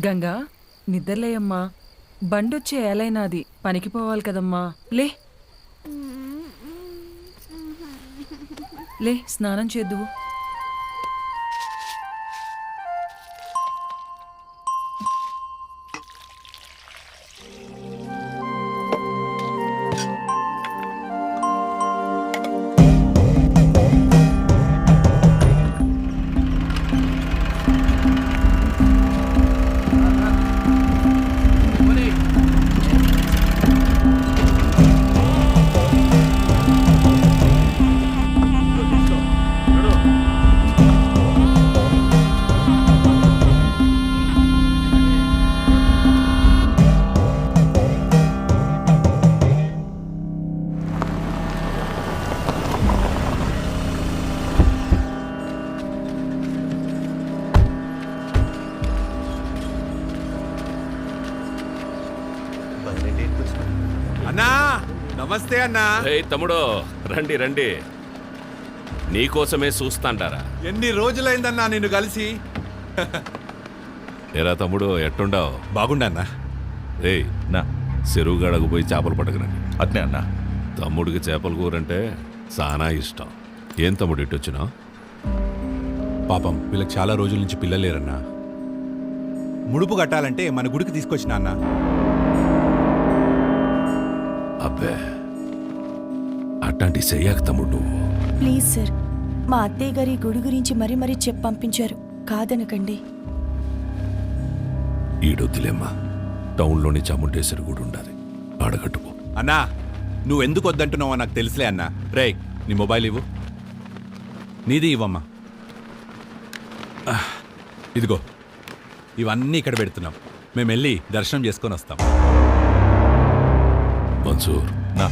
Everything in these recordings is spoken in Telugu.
గంగా నిద్రలేయమ్మా. బండొచ్చే ఏలైనాది, పనికి పోవాలి కదమ్మా. లే లే, స్నానం చేద్దువు. అన్నా నమస్తే అన్నా. తమ్ముడు రండి రండి, నీకోసమే చూస్తాంటారా. ఎన్ని రోజులైందన్నా నిన్ను కలిసి. ఏరా తమ్ముడు ఎట్టుండావు? బాగుండన్నా. ఏయ్ నా చెరువు గడకు పోయి చేపలు పట్టకరండి. అట్నే అన్నా. తమ్ముడికి చేపల కూరంటే చాలా ఇష్టం. ఏం తమ్ముడు ఇటు వచ్చినావు? పాపం వీళ్ళకి చాలా రోజుల నుంచి పిల్లలేరన్నా. ముడుపు కట్టాలంటే మన గుడికి తీసుకొచ్చిన అన్నా. అబ్బే అట్లాంటి చెయ్యాక తమ్ముడు నువ్వు. ప్లీజ్ సార్, మా అత్తయ్య గారి గుడి గురించి మరీ చెప్పి పంపించారు, కాదనకండి. ఈడొద్దులేమ్మా, టౌన్లోని చాముండేశ్వరి గుడి ఉండాలి, ఆడగట్టుకో. అన్నా నువ్వు ఎందుకు వద్దంటున్నావో నాకు తెలుసులే అన్నా. రే నీ మొబైల్ ఇవ్వు. నీది ఇవ్వమ్మా. ఇదిగో ఇవన్నీ ఇక్కడ పెడుతున్నాం. మేము వెళ్ళి దర్శనం చేసుకొని వస్తాం. మన్సూర్ నా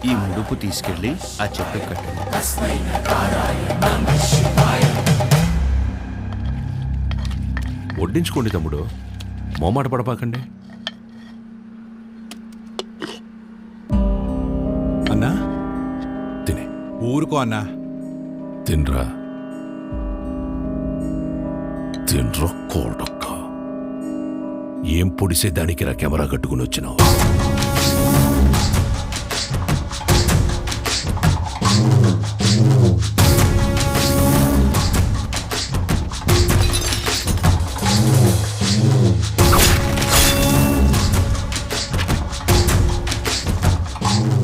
ఈ ముడుపు తీసుకెళ్ళి ఆ చెట్టు కట్టండి. వడ్డించుకోండి తమ్ముడు, మోమాట పడపాకండి. అన్నా తినే. ఊరుకో అన్నా. తినరా తినరా కోడొక్క. ఏం పొడిసే దానికి రా కెమెరా కట్టుకుని వచ్చినావు?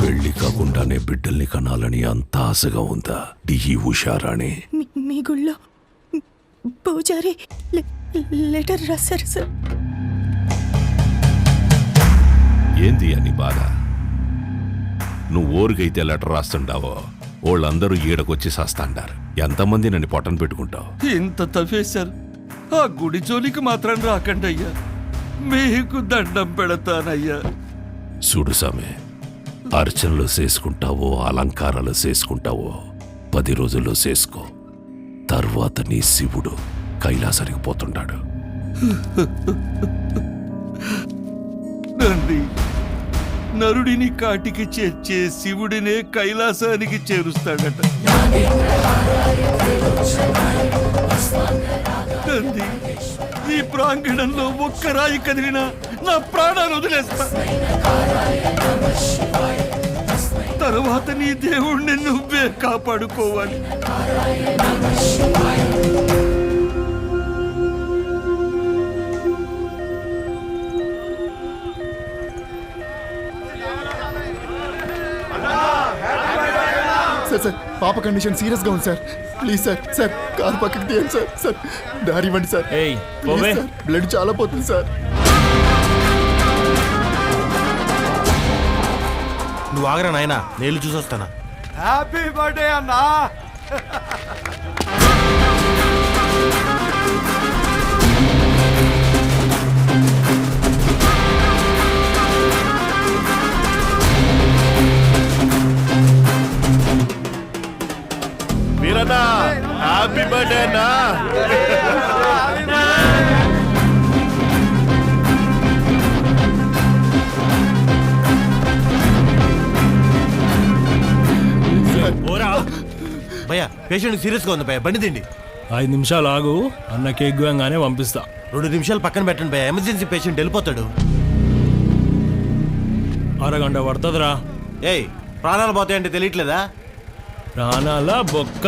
పెళ్లి కాకుండానే బిడ్డల్ని కనాలని అంత ఆశగా ఉందా ఈ ఉషారాణి? మీ గుళ్ళో పూజారి లెటర్ రాశారు సార్. ఏంది అని బాధ? నువ్వు ఊరికైతే లెటర్ రాస్తుండావో వాళ్ళందరూ ఈడకొచ్చి సాస్తాండారు. ఎంతమంది నన్ను పొట్టను పెట్టుకుంటావు? ఇంత తవ్వేశారు, ఆ గుడి జోలికి మాత్రం రాకండి అయ్యా, మీకు దండం పెడతానయ్యా. చూడు సామె, అర్చనలు చేసుకుంటావో అలంకారాలు చేసుకుంటావో 10 రోజుల్లో చేసుకో. తర్వాత నీ శివుడు కైలాసానికి పోతుంటాడు. నంది నరుడిని కాటికి చేర్చే శివుడినే కైలాసానికి చేరుస్తాడట. నంది, ఈ ప్రాంగణంలో ఒక్క రాయి కదిలినా నా ప్రాణాలు వదిలేస్తా. తరువాత నీ దేవుణ్ణి నువ్వే కాపాడుకోవాలి. సార్ పాప కండిషన్ సీరియస్ గా ఉంది సార్. ప్లీజ్ సార్ కారు పక్కకి తీయండి సార్. దారి ఇవ్వండి సార్. బ్లడ్ చాలా పోతుంది సార్. నువ్వు ఆగరా నాయనా, నేను చూసొస్తానా. హ్యాపీ బర్త్డే అన్నా. వీరన్నా హ్యాపీ బర్త్డే అన్నా. భయ్యా పేషెంట్ సీరియస్గా ఉంది భయ్యా, బండి తిండి. 5 నిమిషాలు ఆగు, అన్న కేక్ గోయంగానే పంపిస్తా. 2 నిమిషాలు పక్కన పెట్టండి భయ్యా, ఎమర్జెన్సీ పేషెంట్ వెళ్ళిపోతాడు. అరగంట పడుతుందిరా. ఏయ్ ప్రాణాలు పోతాయంటే తెలియట్లేదా? ప్రాణాల బొక్క.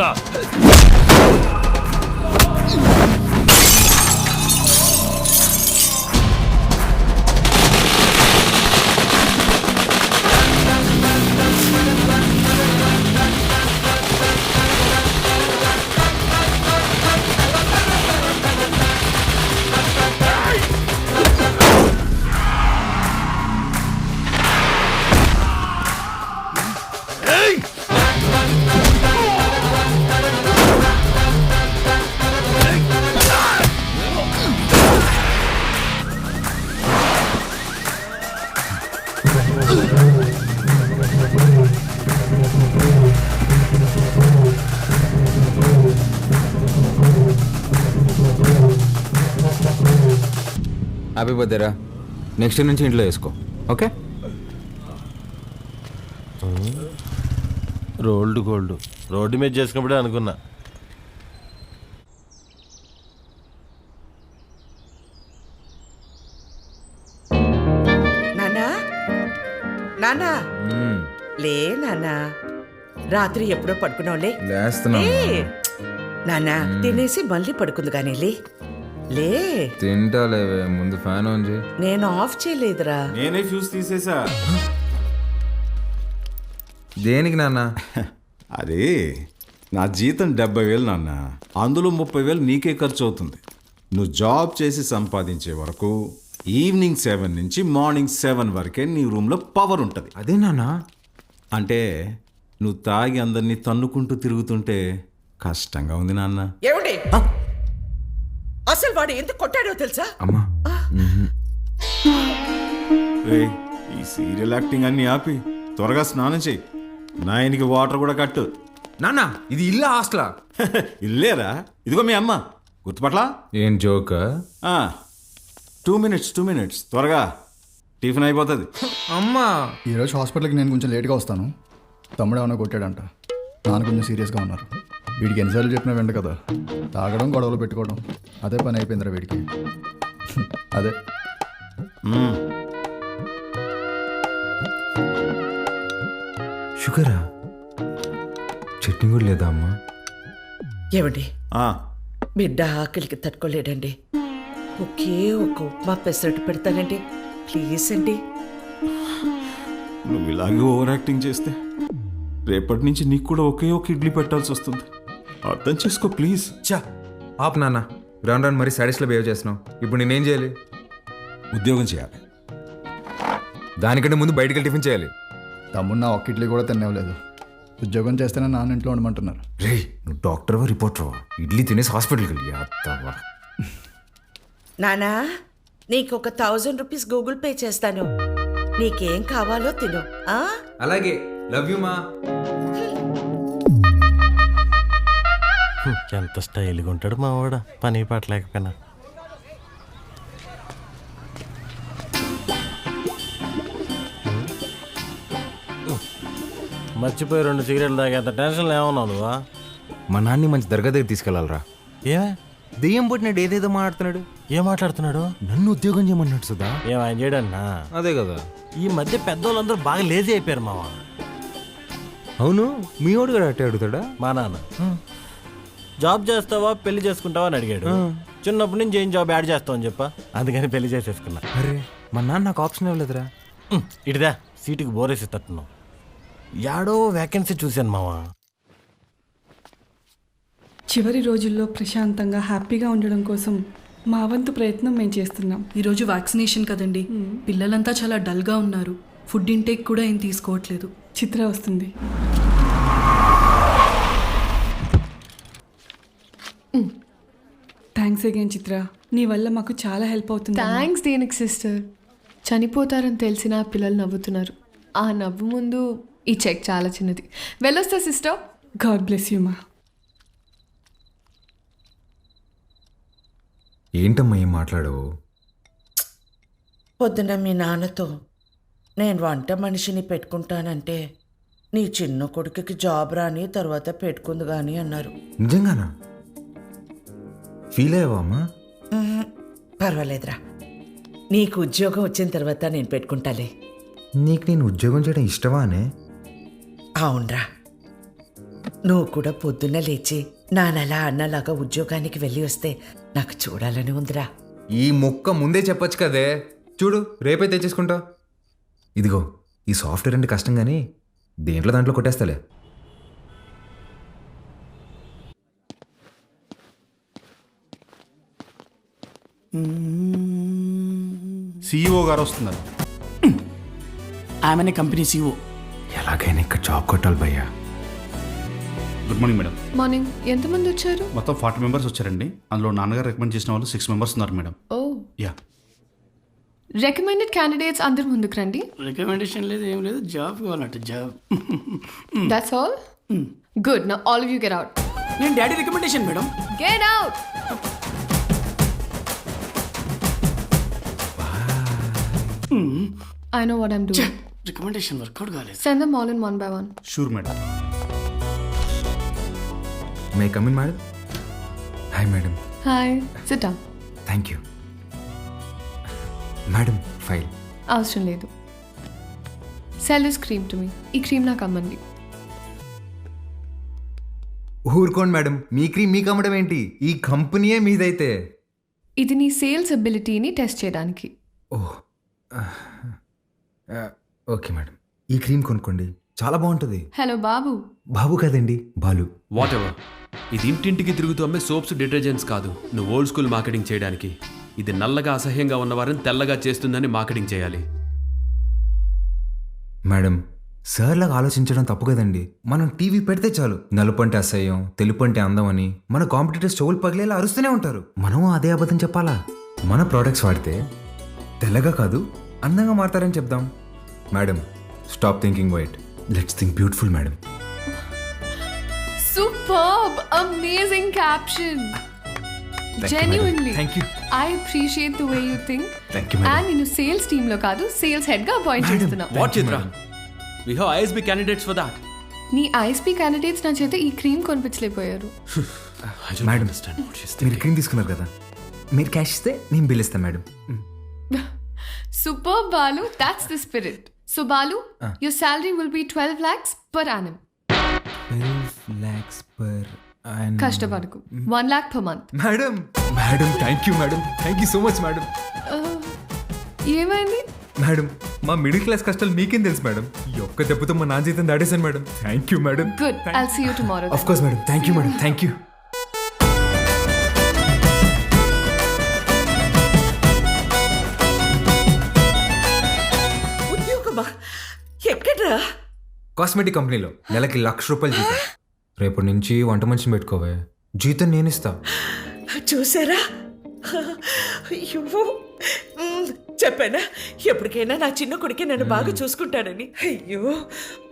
హ్యాపీ బర్త్డేరా. నెక్స్ట్ నుంచి ఇంట్లో వేసుకో, ఓకే? రోల్డ్ గోల్డ్ రోడ్డు మీద చేసుకున్నప్పుడే అనుకున్నా. నానా నానా లే నానా, రాత్రి ఎప్పుడో పడుకున్నావులే. లేస్తున్నా. నానా తినేసి మళ్ళీ పడుకుంది కానీ లే లే. తింటాలేవే, ముందు ఫ్యాన్ ఆన్ చేయి. నేను ఆఫ్ చేయలేదురా. నేనే ఫ్యూజ్ తీసేసా. దేనికి నాన్న? అదే నా జీతం 70,000 నాన్న, అందులో 30,000 నీకే ఖర్చు అవుతుంది. నువ్వు జాబ్ చేసి సంపాదించే వరకు ఈవినింగ్ 7 నుంచి మార్నింగ్ 7 వరకే నీ రూమ్లో పవర్ ఉంటుంది. అదే నాన్న. అంటే నువ్వు తాగి అందరినీ తన్నుకుంటూ తిరుగుతుంటే కష్టంగా ఉంది నాన్న. ఏమండి అసలు వాడు ఎందుకు కొట్టాడో తెలుసా? అమ్మా, రేయ్, ఈ సీరియల్ యాక్టింగ్ అన్ని ఆపి త్వరగా స్నానం చెయ్యి. నాయనికి వాటర్ కూడా కట్టు. నాన్న ఇది ఇల్లా హాస్టలా? ఇల్లేరా, ఇదిగో మీ అమ్మ. గుర్తుపట్లా? ఏం జోక్? 2 minutes త్వరగా టిఫిన్ అయిపోతుంది. అమ్మా, ఈరోజు హాస్పిటల్కి నేను కొంచెం లేట్గా వస్తాను. తమ్ముడు ఏమైనా కొట్టాడంట, నాన్న కొంచెం సీరియస్గా ఉన్నారు. వీడికి ఎన్నిసార్లు చెప్పినా వెంట కదా, తాగడం గొడవలు పెట్టుకోవడం అదే పని అయిపోయిందిరా వీడికి. అదే షుగరా? చట్నీ కూడా లేదా అమ్మా? ఏమండి బిడ్డ ఆకలికి తట్టుకోలేడండి, ఒకే ఒక ఉప్మా పెసరట్టు పెడతానండి ప్లీజ్ అండి. నువ్వు ఇలాగే ఓవర్ యాక్టింగ్ చేస్తే రేపటి నుంచి నీకు కూడా ఒకే ఒక ఇడ్లీ పెట్టాల్సి వస్తుంది. అర్థం చేసుకో ప్లీజ్. చా ఆప్ నాన్న, రాను రాను మరీ సాడీస్లో బిహేవ్ చేస్తున్నావు. ఇప్పుడు నేనేం చేయాలి? ఉద్యోగం చేయాలి. దానికంటే ముందు బయటికి వెళ్ళి టిఫిన్ చేయాలి. తమ్ముడు నా ఒక్క ఇడ్లీ కూడా తినేవలేదు. ఉద్యోగం చేస్తేనే నాన్న ఇంట్లో ఉండమంటున్నారు. రే, నువ్వు డాక్టర్వా రిపోర్టర్వా? ఇడ్లీ తినేసి హాస్పిటల్కి వెళ్ళి అత్తవా. నానా నీకు ఒక 1000 రూపీస్ గూగుల్ పే చేస్తాను, నీకేం కావాలో తిను. అలాగే, లవ్ యూ మా. ఎంత స్టైల్గా ఉంటాడు మా వాడ, పని పాట లేకపోయినా. మర్చిపోయి 2 సిగరెట్లు తాగేంత టెన్షన్లో ఏమన్నావు నువ్వా? మా నాన్ని మంచి దర్గా దగ్గర తీసుకెళ్ళాలరా. ఏమే దెయ్యం పుట్టినాడు, ఏదేదో మాట్లాడుతున్నాడు. ఏం మాట్లాడుతున్నాడు? నన్ను ఉద్యోగం చేయమన్నాడు సుధా. ఏం ఆయన చేయడన్నా? అదే కదా, ఈ మధ్య పెద్దోళ్ళందరూ బాగా లేజీ అయిపోయారు మావా. అవును, మీ వాడు కూడా అట్టే అడుగుతాడా? మా నాన్న జాబ్ చేస్తావా పెళ్లి చేసుకుంటావా అని అడిగాడు. చిన్నప్పటి నుంచి ఏం జాబ్ యాడ్ చేస్తావు అని చెప్పా, అందుకని పెళ్లి చేసేసుకున్నా. అరే, మా నాన్న నాకు ఆప్షన్ ఇవ్వలేదురా. ఇటుదా సీటుకి బోరేసి తట్టున్నావు. యాడో వేకెన్సీ చూశాను మావా. చివరి రోజుల్లో ప్రశాంతంగా హ్యాపీగా ఉండడం కోసం మా వంతు ప్రయత్నం మేము చేస్తున్నాం. ఈరోజు వ్యాక్సినేషన్ కదండి, పిల్లలంతా చాలా డల్గా ఉన్నారు. ఫుడ్ ఇంటేక్ కూడా ఏం తీసుకోవట్లేదు. చిత్ర వస్తుంది. థ్యాంక్స్ అగైన్ చిత్ర, నీ వల్ల మాకు చాలా హెల్ప్ అవుతుంది. థ్యాంక్స్ దేనికి సిస్టర్, చనిపోతారని తెలిసిన పిల్లలు నవ్వుతున్నారు. ఆ నవ్వు ముందు ఈ చెక్ చాలా చిన్నది. వెళ్ళొస్తా సిస్టర్. గాడ్ బ్లెస్ యూ మా. ఏంటమ్మా ఏం మాట్లాడవు? పొద్దున మీ నాన్నతో నేను వంట మనిషిని పెట్టుకుంటానంటే నీ చిన్న కొడుకుకి జాబ్ రాని తర్వాత పెట్టుకుంది కానీ అన్నారు. నిజంగానా? ఫీల్ అయ్యావా అమ్మా? పర్వాలేదురా, నీకు ఉద్యోగం వచ్చిన తర్వాత నేను పెట్టుకుంటాలే. నీకు నేను ఉద్యోగం చేయడం ఇష్టమా అనే? అవునరా, నువ్వు కూడా పొద్దున్న లేచి నానలా అన్నలాగా ఉద్యోగానికి వెళ్ళి వస్తే నాకు చూడాలని ఉందిరా. ఈ మొక్క ముందే చెప్పొచ్చు కదే. చూడు, రేపే తెచ్చేసుకుంటా. ఇదిగో ఈ సాఫ్ట్వేర్ అంటే కష్టం కానీ దేంట్లో దాంట్లో కొట్టేస్తాలే. సిఇఓ గారు వస్తున్నారు. ఆమెనే కంపెనీ సీఓ. ఎలాగైనా ఇక్కడ జాబ్ కొట్టాలి భయ్యా. Good morning madam. మార్నింగ్. ఎంతమంది వచ్చారు? మొత్తం 40 మెంబర్స్ వచ్చారండి. అందులో నాన్నగారు రికమెండ్ చేసిన వాళ్ళు 6 మెంబర్స్ ఉన్నారు madam. Oh, yeah. Recommended candidates అందరు ముందుకు రండి. రికమెండేషన్ లేదు, ఏం లేదు, జాబ్ కావాలంట, job. That's all. Good. Now all of you get out. నేను daddy recommendation madam. Get out. I know what I'm doing. Recommendation work out కాలేదు. Send them all in one by one. Sure madam. May come in madam? Hi madam. Hi. Sit down. Thank you madam. File అవసరం లేదు. Sell this cream to me. ఈ క్రీమ్ నాకు అమ్మండి. ఊరుకోండి మేడం, మీ క్రీమ్ మీకు అమ్మడం ఏంటి? ఈ కంపెనీయే మీదైతే. ఇది నీ సేల్స్ అబిలిటీని టెస్ట్ చేయడానికి. ఓహ్, ఓకే మేడం. ఈ క్రీమ్ కొనుక్కోండి, చాలా బాగుంటుంది. హలో బాబు. బాబు కదండి, బాలు. What ever. ఇది ఇంటింటికి తిరుగుతూ అమ్మే సోప్స్, డిటర్జెంట్స్ కాదు. నువ్వు ఓల్డ్ స్కూల్ మార్కెటింగ్ చేయడానికి. ఇది నల్లగా అసహ్యంగా ఉన్నవారిని తెల్లగా చేస్తుందని మార్కెటింగ్ చేయాలి. మేడం, సార్లాగా ఆలోచించడం తప్పు కదండి. మనం టీవీ పెడితే చాలు నలుపు అంటే అసహ్యం, తెలుపు అంటే అందం అని మన కాంపిటీటర్స్ చెవులు పగిలేలా అరుస్తూనే ఉంటారు. మనం అదే అబద్ధం చెప్పాలా? మన ప్రోడక్ట్స్ వాడితే తెల్లగా కాదు అందంగా మారతారని చెప్దాం. Madam, stop thinking white, let's think beautiful madam. Superb! Amazing caption. Genuinely. Thank you. I appreciate the way you think. Thank you, madam. And నేను సేల్స్ టీమ్ లో కాదు, సేల్స్ హెడ్ గా అపాయింట్ చేస్తున్నా. What Chitra? We have ISB candidates for that. నీ ఐఎస్పీ క్యాండిడేట్స్ నా చేత ఈ క్రీమ్ కొనిపించలేకపోయారు. మేడం, మీరు క్రీమ్ తీసుకున్నారు కదా, మీరు క్యాష్ ఇస్తే నేను బిల్ ఇస్తాను madam. Superb, Balu. That's the spirit. So Balu, your salary will be 12 lakhs per annum. 12 lakhs per annum. కష్టపడకు. 1 lakh per month. Madam, madam, thank you madam, thank you so much madam. ఏమైంది? మేడం, మా మిడిల్ క్లాస్ కష్టాలు మీకేం తెలుసు మేడం. ఈ ఒక్క దెబ్బతో మా నా జీతం దాడేశాను madam. Thank you madam. Good. I'll see you tomorrow. Of course madam. Thank you madam. Thank you. ఉద్యోగమా? ఎక్కడ్రా? కాస్మెటిక్ కంపెనీలో నెలకి ₹1,00,000 జీతం. రేపటి నుంచి వంట మనిషిని పెట్టుకోవే, జీతం నేను ఇస్తా. చూసారా? అయ్యో, చెప్పానా ఎప్పటికైనా నా చిన్న కొడుకే నన్ను బాగా చూసుకుంటాడని. అయ్యో,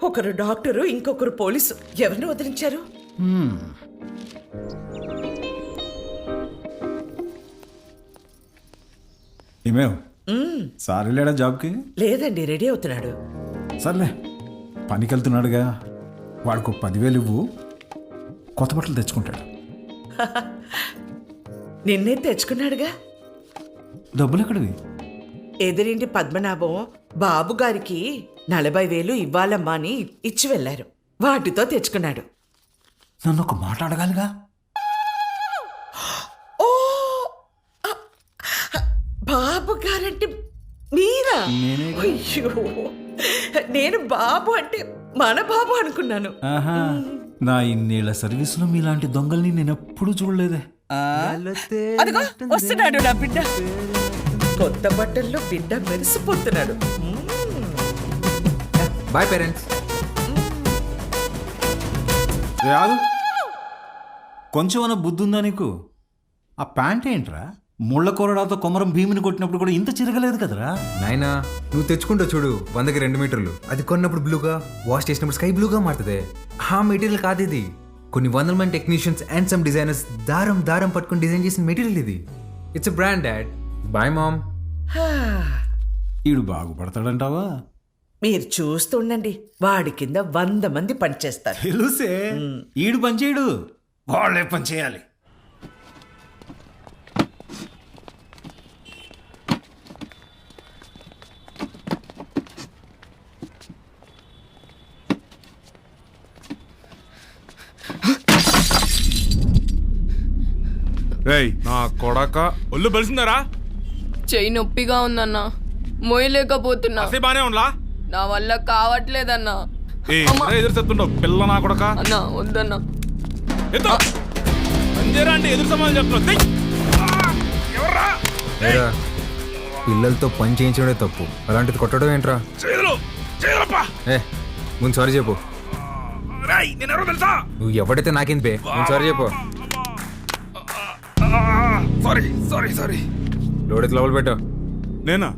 ఒకరు డాక్టరు, ఇంకొకరు పోలీసు. ఎవరిని వదిలించారు? ఏమేవ్ సార్ వెళ్ళాడా జాబ్కి? లేదండి, రెడీ అవుతున్నాడు. సర్లే, పనికి వెళ్తున్నాడుగా, వాడికి 10,000 ఇవ్వు, కొత్త బట్టలు తెచ్చుకుంటాడు. నిన్నే తెచ్చుకున్నాడుగా. డబ్బులు ఎక్కడివి? ఎదురింటి పద్మనాభం బాబు గారికి 40,000 ఇవ్వాలమ్మా అని ఇచ్చి వెళ్ళారు. వాటితో తెచ్చుకున్నాడు. నన్ను ఒక మాట అడగాలిగా. ఓ, బాబు గారంటే మీరా? అయ్యో, నేను బాబు అంటే మన బాబు అనుకున్నాను. ఆహా, నా ఇన్నేళ్ల సర్వీసులో మీలాంటి దొంగల్ని నేను ఎప్పుడు చూడలేదే. అదిగో వస్తున్నాడు నా బిడ్డ. కొత్త బట్టల్లో బిడ్డ మెరిసిపోతున్నాడు. Boy parents. రాదు, కొంచెం అన్న బుద్ధి ఉందా నీకు? ఆ ప్యాంట్ ఏంట్రా? ముళ్ళ కొరడాతో కొమరం భీమిని కొట్టినప్పుడు కూడా ఇంత చిరగలేదు కదరా. నాయనా, నువ్వు తెచ్చుకుంటావు చూడు 100కి 2 మీటర్లు. అది కొన్నప్పుడు బ్లూగా, వాష్ చేసినప్పుడు స్కై బ్లూగా మారుతుంది. ఆ మెటీరియల్ కాదు ఇది. కొన్ని 100 మంది టెక్నీషియన్స్ అండ్ సమ్ డిజైనర్స్ దారం దారం పట్టుకుని డిజైన్ చేసిన మెటీరియల్ ఇది. It's brand dad. Bye mom. ఈడు బాగుపడతాడంటావా? మీరు చూస్తుండండి, వాడి కింద 100 మంది పనిచేస్తారు. తెలుసే, ఈడు పని చేయడు, వాళ్ళే పని చేయాలి. నా కొడక ఒళ్ళు బలిసిందరా? చెయ్యి నొప్పిగా ఉందన్నా, మోయలేకపోతున్నా. బానే ఉండలా? నా వల్ల కావట్లేదన్నా. ఎదురు చెప్తుండవు పిల్ల నా కొడక. అన్నా వద్దన్నా. అంటే ఎదురు సమాధానం చెప్తున్నావు. ఏరా, పిల్లలతో పని చేయించడే తప్పు, అలాంటిది కొట్టడం ఏంట్రా? ముందు సారీ చెప్పు. నువ్వు ఎవడైతే నాకేంది బే, ముందు సారీ చెప్పు. సారీ లోడెత్తి లోపల పెట్టు. నేనా?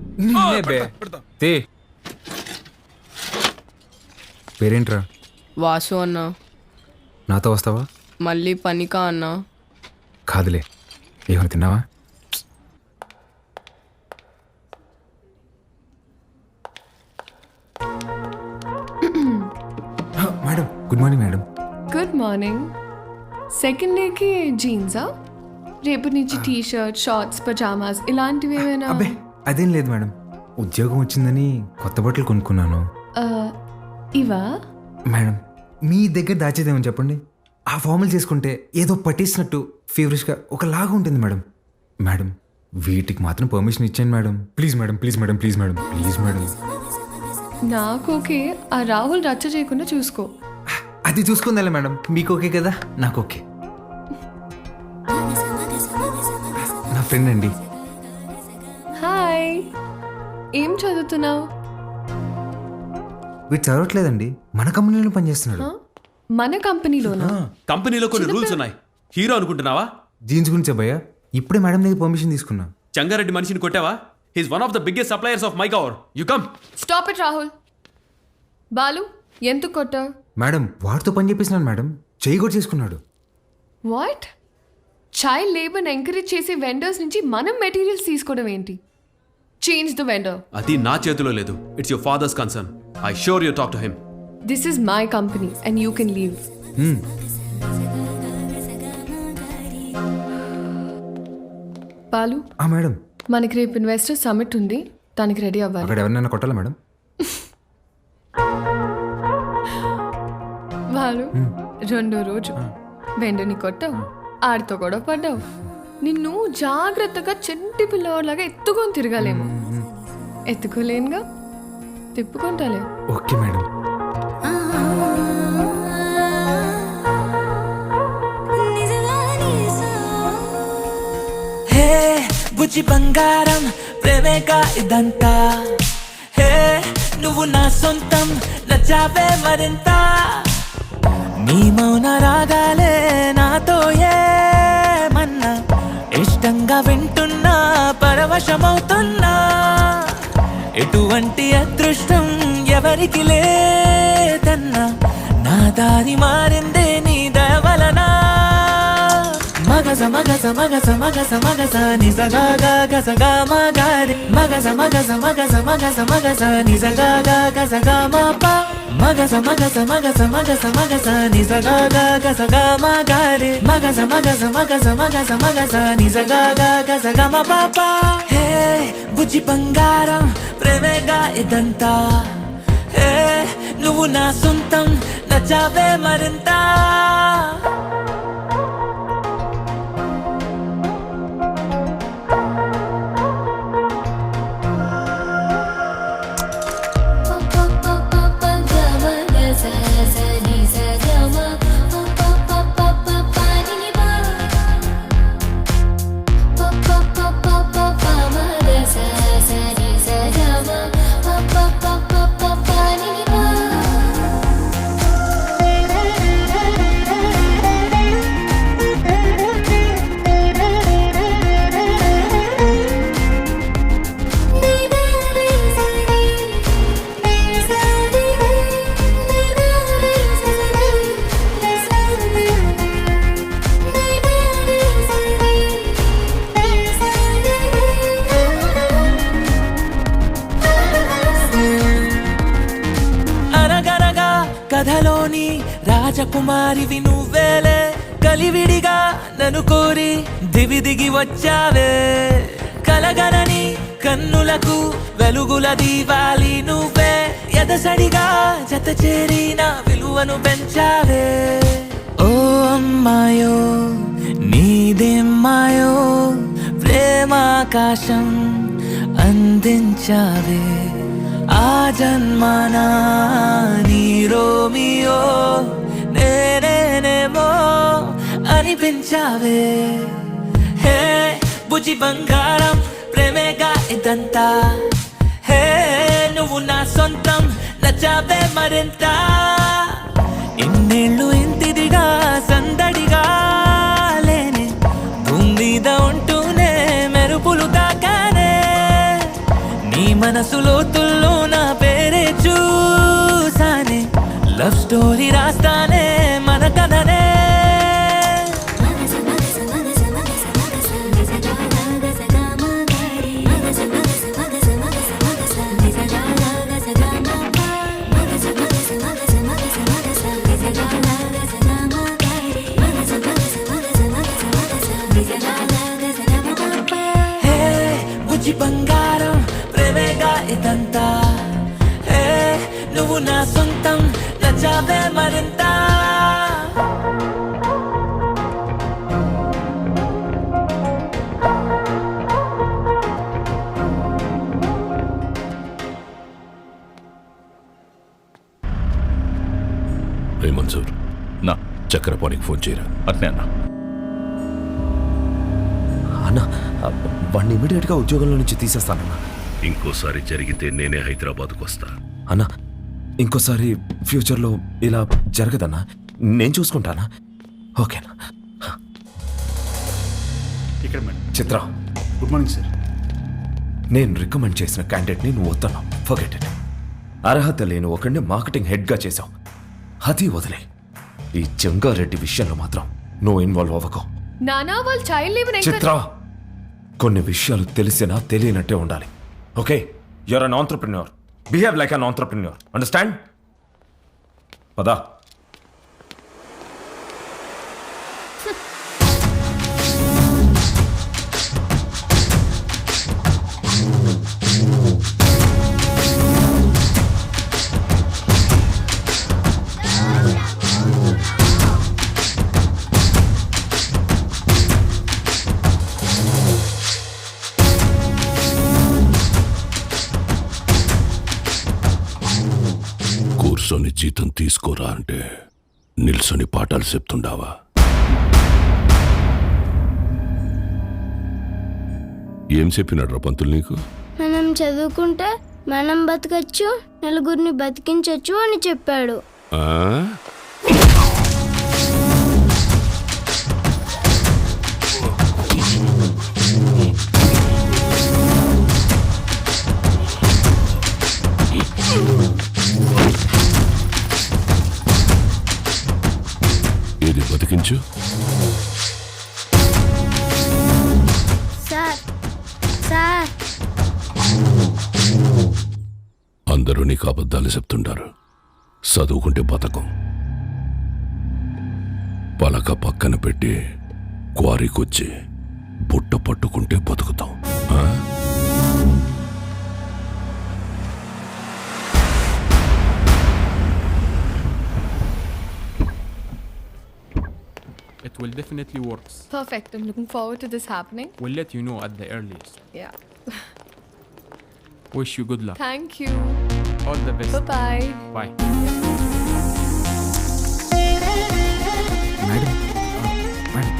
బే తీ. పేరేంట్రా? వాసు అన్నా. నాతో వస్తావా? మళ్ళీ పనికా అన్నా? కాదులే, ఏమైనా తిన్నావా? Madam good morning. Madam good morning. Second డేకి జీన్సా? రేపటి నుంచి టీ షర్ట్, షార్ట్స్, పజామాస్ ఇలాంటివి ఏమైనా? అబ్బే అదేం లేదు మేడం, ఉద్యోగం వచ్చిందని కొత్త బట్టలు కొనుక్కున్నాను. ఇవా? మేడం మీ దగ్గర దాచేదేమని చెప్పండి, ఆ ఫార్మల్ చేసుకుంటే ఏదో పట్టేసినట్టు ఫీవరిష్గా ఒకలాగా ఉంటుంది మేడం. మేడం వీటికి మాత్రం పర్మిషన్ ఇచ్చాను madam. Please madam, please madam, please madam, please madam. నాకు ఓకే, ఆ రాహుల్ రచ్చ చేయకుండా చూసుకో. అది చూసుకుందా మేడం, మీకు ఓకే కదా? నాకు ఓకే. నా ఫ్రెండ్ అండి. హాయ్, ఏం చదువుతున్నావు? వీడు చదవట్లేదండి, మన కంపెనీలో పనిచేస్తున్నాడు. మన కంపెనీలోనా? కంపెనీలో కొన్ని రూల్స్ ఉన్నాయి. హీరో అనుకుంటున్నావా? జీన్స్ గురించి భయ్యా, ఇప్పుడే మేడం దగ్గర పర్మిషన్ తీసుకున్నా. చంగారెడ్డి మనిషిని కొట్టావా? He's one of the biggest suppliers of మైకవర్. You come. Stop it Rahul. Balu, ఎందుకు కొట్టావు? మేడం వాడితో పని చేపిస్తున్నాను మేడం, చేయి కూడా చేసుకున్నాడు. వాట్? చైల్డ్ లేబర్ ఎంకరేజ్ చేసే వెండర్స్ నుంచి మనం మెటీరియల్స్ తీసుకోవడం ఏంటి? Change the vendor. అది నా చేతిలో లేదు. It's your father's concern. I sure you talk to him. This is my company and you can leave. Balu, madam మనకి రేపు ఇన్వెస్టర్ సమిట్ ఉంది, దానికి రెడీ అవ్వాలి. అక్కడ ఎవరినైనా కొట్టాలా మేడం? బాలు, రెండో రోజు వెండని కొట్టావు, ఆడితో కూడా పడ్డావు. నిన్ను జాగ్రత్తగా చెంటి పిల్లవాడిలాగా ఎత్తుకొని తిరగాలేమో. ఎత్తుకోలేనుగా, తిప్పుకుంటాలే. Okay madam. హే బుజ్జి బంగారం, ప్రేమేగా ఇదంతా. హే నువ్వు నా సొంతం, నచ్చావే మరింత. నీ మౌన రాగాలే నాతో ఏమన్నా, ఇష్టంగా వింటున్నా, పరవశమవుతున్నా. ఎటువంటి అదృష్టం ఎవరికి లేదన్నా, నా దారి మారిందే నీ దయవలన. మగస మగస మగస మగస మగస నిజగా గసగా మగారి. మగస మగస మగస మగస మగస నిజగా గసగా మప. మగస మగస మగస మగస మగస నిజగా గసగా మగారి. మగస మగస మగస మగస మగస నిజగా గసగా మప. హే బుజ్జి బంగారం, ప్రేమేగా ఇదంతా. హే నువ్వు నా సొంతం, నచ్చావే మరింత. రాజకుమారివి నువ్వేలే కలివిడిగా నన్ను కోరి దివి దిగి వచ్చావే కలగనని కన్నులకు వెలుగుల దీవాలి నువ్వే ఎదసడిగా జత చేరి నా విలువను పెంచావే ఓ అమ్మాయో నీదేమ్మాయో ప్రేమాకాశం అందించావే ఆ జన్మనా నీ రోమియో నేనేనేమో అనిపించావే హే బుజ్జి బంగారం ప్రేమేగా ఇదంతా హే నువ్వు నా సొంతం నచ్చావే మరింత ఇన్నేళ్ళు ఇంతిదిగా సందడిగా లేనే భూమి మీద ఉంటూనే మెరుపులు తాకానే నీ మనసు లోతుల్లో నా పేరే చూసానే లవ్ స్టోరీ రాస్తానే మన కథనే హే బుజ్జి బంగారం ప్రేమేగా ఇదంతా హే నువ్వు నా సొంతం నచ్చావే మరింత రే మన్సూర్ నా చక్రపాణికి ఫోన్ చేయరా. అట్నే అన్నా. అన్నా వాడిని ఇమీడియట్గా ఉద్యోగంలో నుంచి తీసేస్తానన్నా. ఇంకోసారి జరిగితే నేనే హైదరాబాద్కు వస్తా. అన్నా ఇంకోసారి ఫ్యూచర్లో ఇలా జరగదన్నా, నేను చూసుకుంటానా? ఓకేనా? ఇక్కడ మేడం. చిత్ర, గుడ్ మార్నింగ్ సార్. నేను రికమెండ్ చేసిన క్యాండిడేట్ని నువ్వు వద్దన్నావు. Forget it. అర్హత లేని ఒకడిని మార్కెటింగ్ హెడ్గా చేశావు. అది వదిలే. ఈ జంగారెడ్డి విషయంలో మాత్రం నువ్వు ఇన్వాల్వ్ అవ్వకు. నానా వాళ్ళు చైల్డ్ లీవ్ చిత్ర, కొన్ని విషయాలు తెలిసినా తెలియనట్టే ఉండాలి. Okay, you're an entrepreneur. Behave like an entrepreneur. Understand? పదా. కూర్చొని జీతం తీసుకోరా అంటే నిల్సొని పాఠాలు చెప్తుండావా? ఏం చెప్పినాడు రా పంతులు నీకు? మనం చదువుకుంటే మనం బతకచ్చు, నలుగురిని బతికించచ్చు అని చెప్పాడు. ఆ? ఏది బతికించు? సార్ సార్ అందరూ నీకు అబద్ధాలు చెప్తుంటారు. చదువుకుంటే బతకం. పలక పక్కన పెట్టి క్వారీకొచ్చి బుట్ట పట్టుకుంటే బతుకుతాం. ఆ? It will definitely work. Perfect. I'm looking forward to this happening. We'll let you know at the earliest. Yeah. Wish you good luck. Thank you. All the best. Bye-bye. Bye. Madam, madam,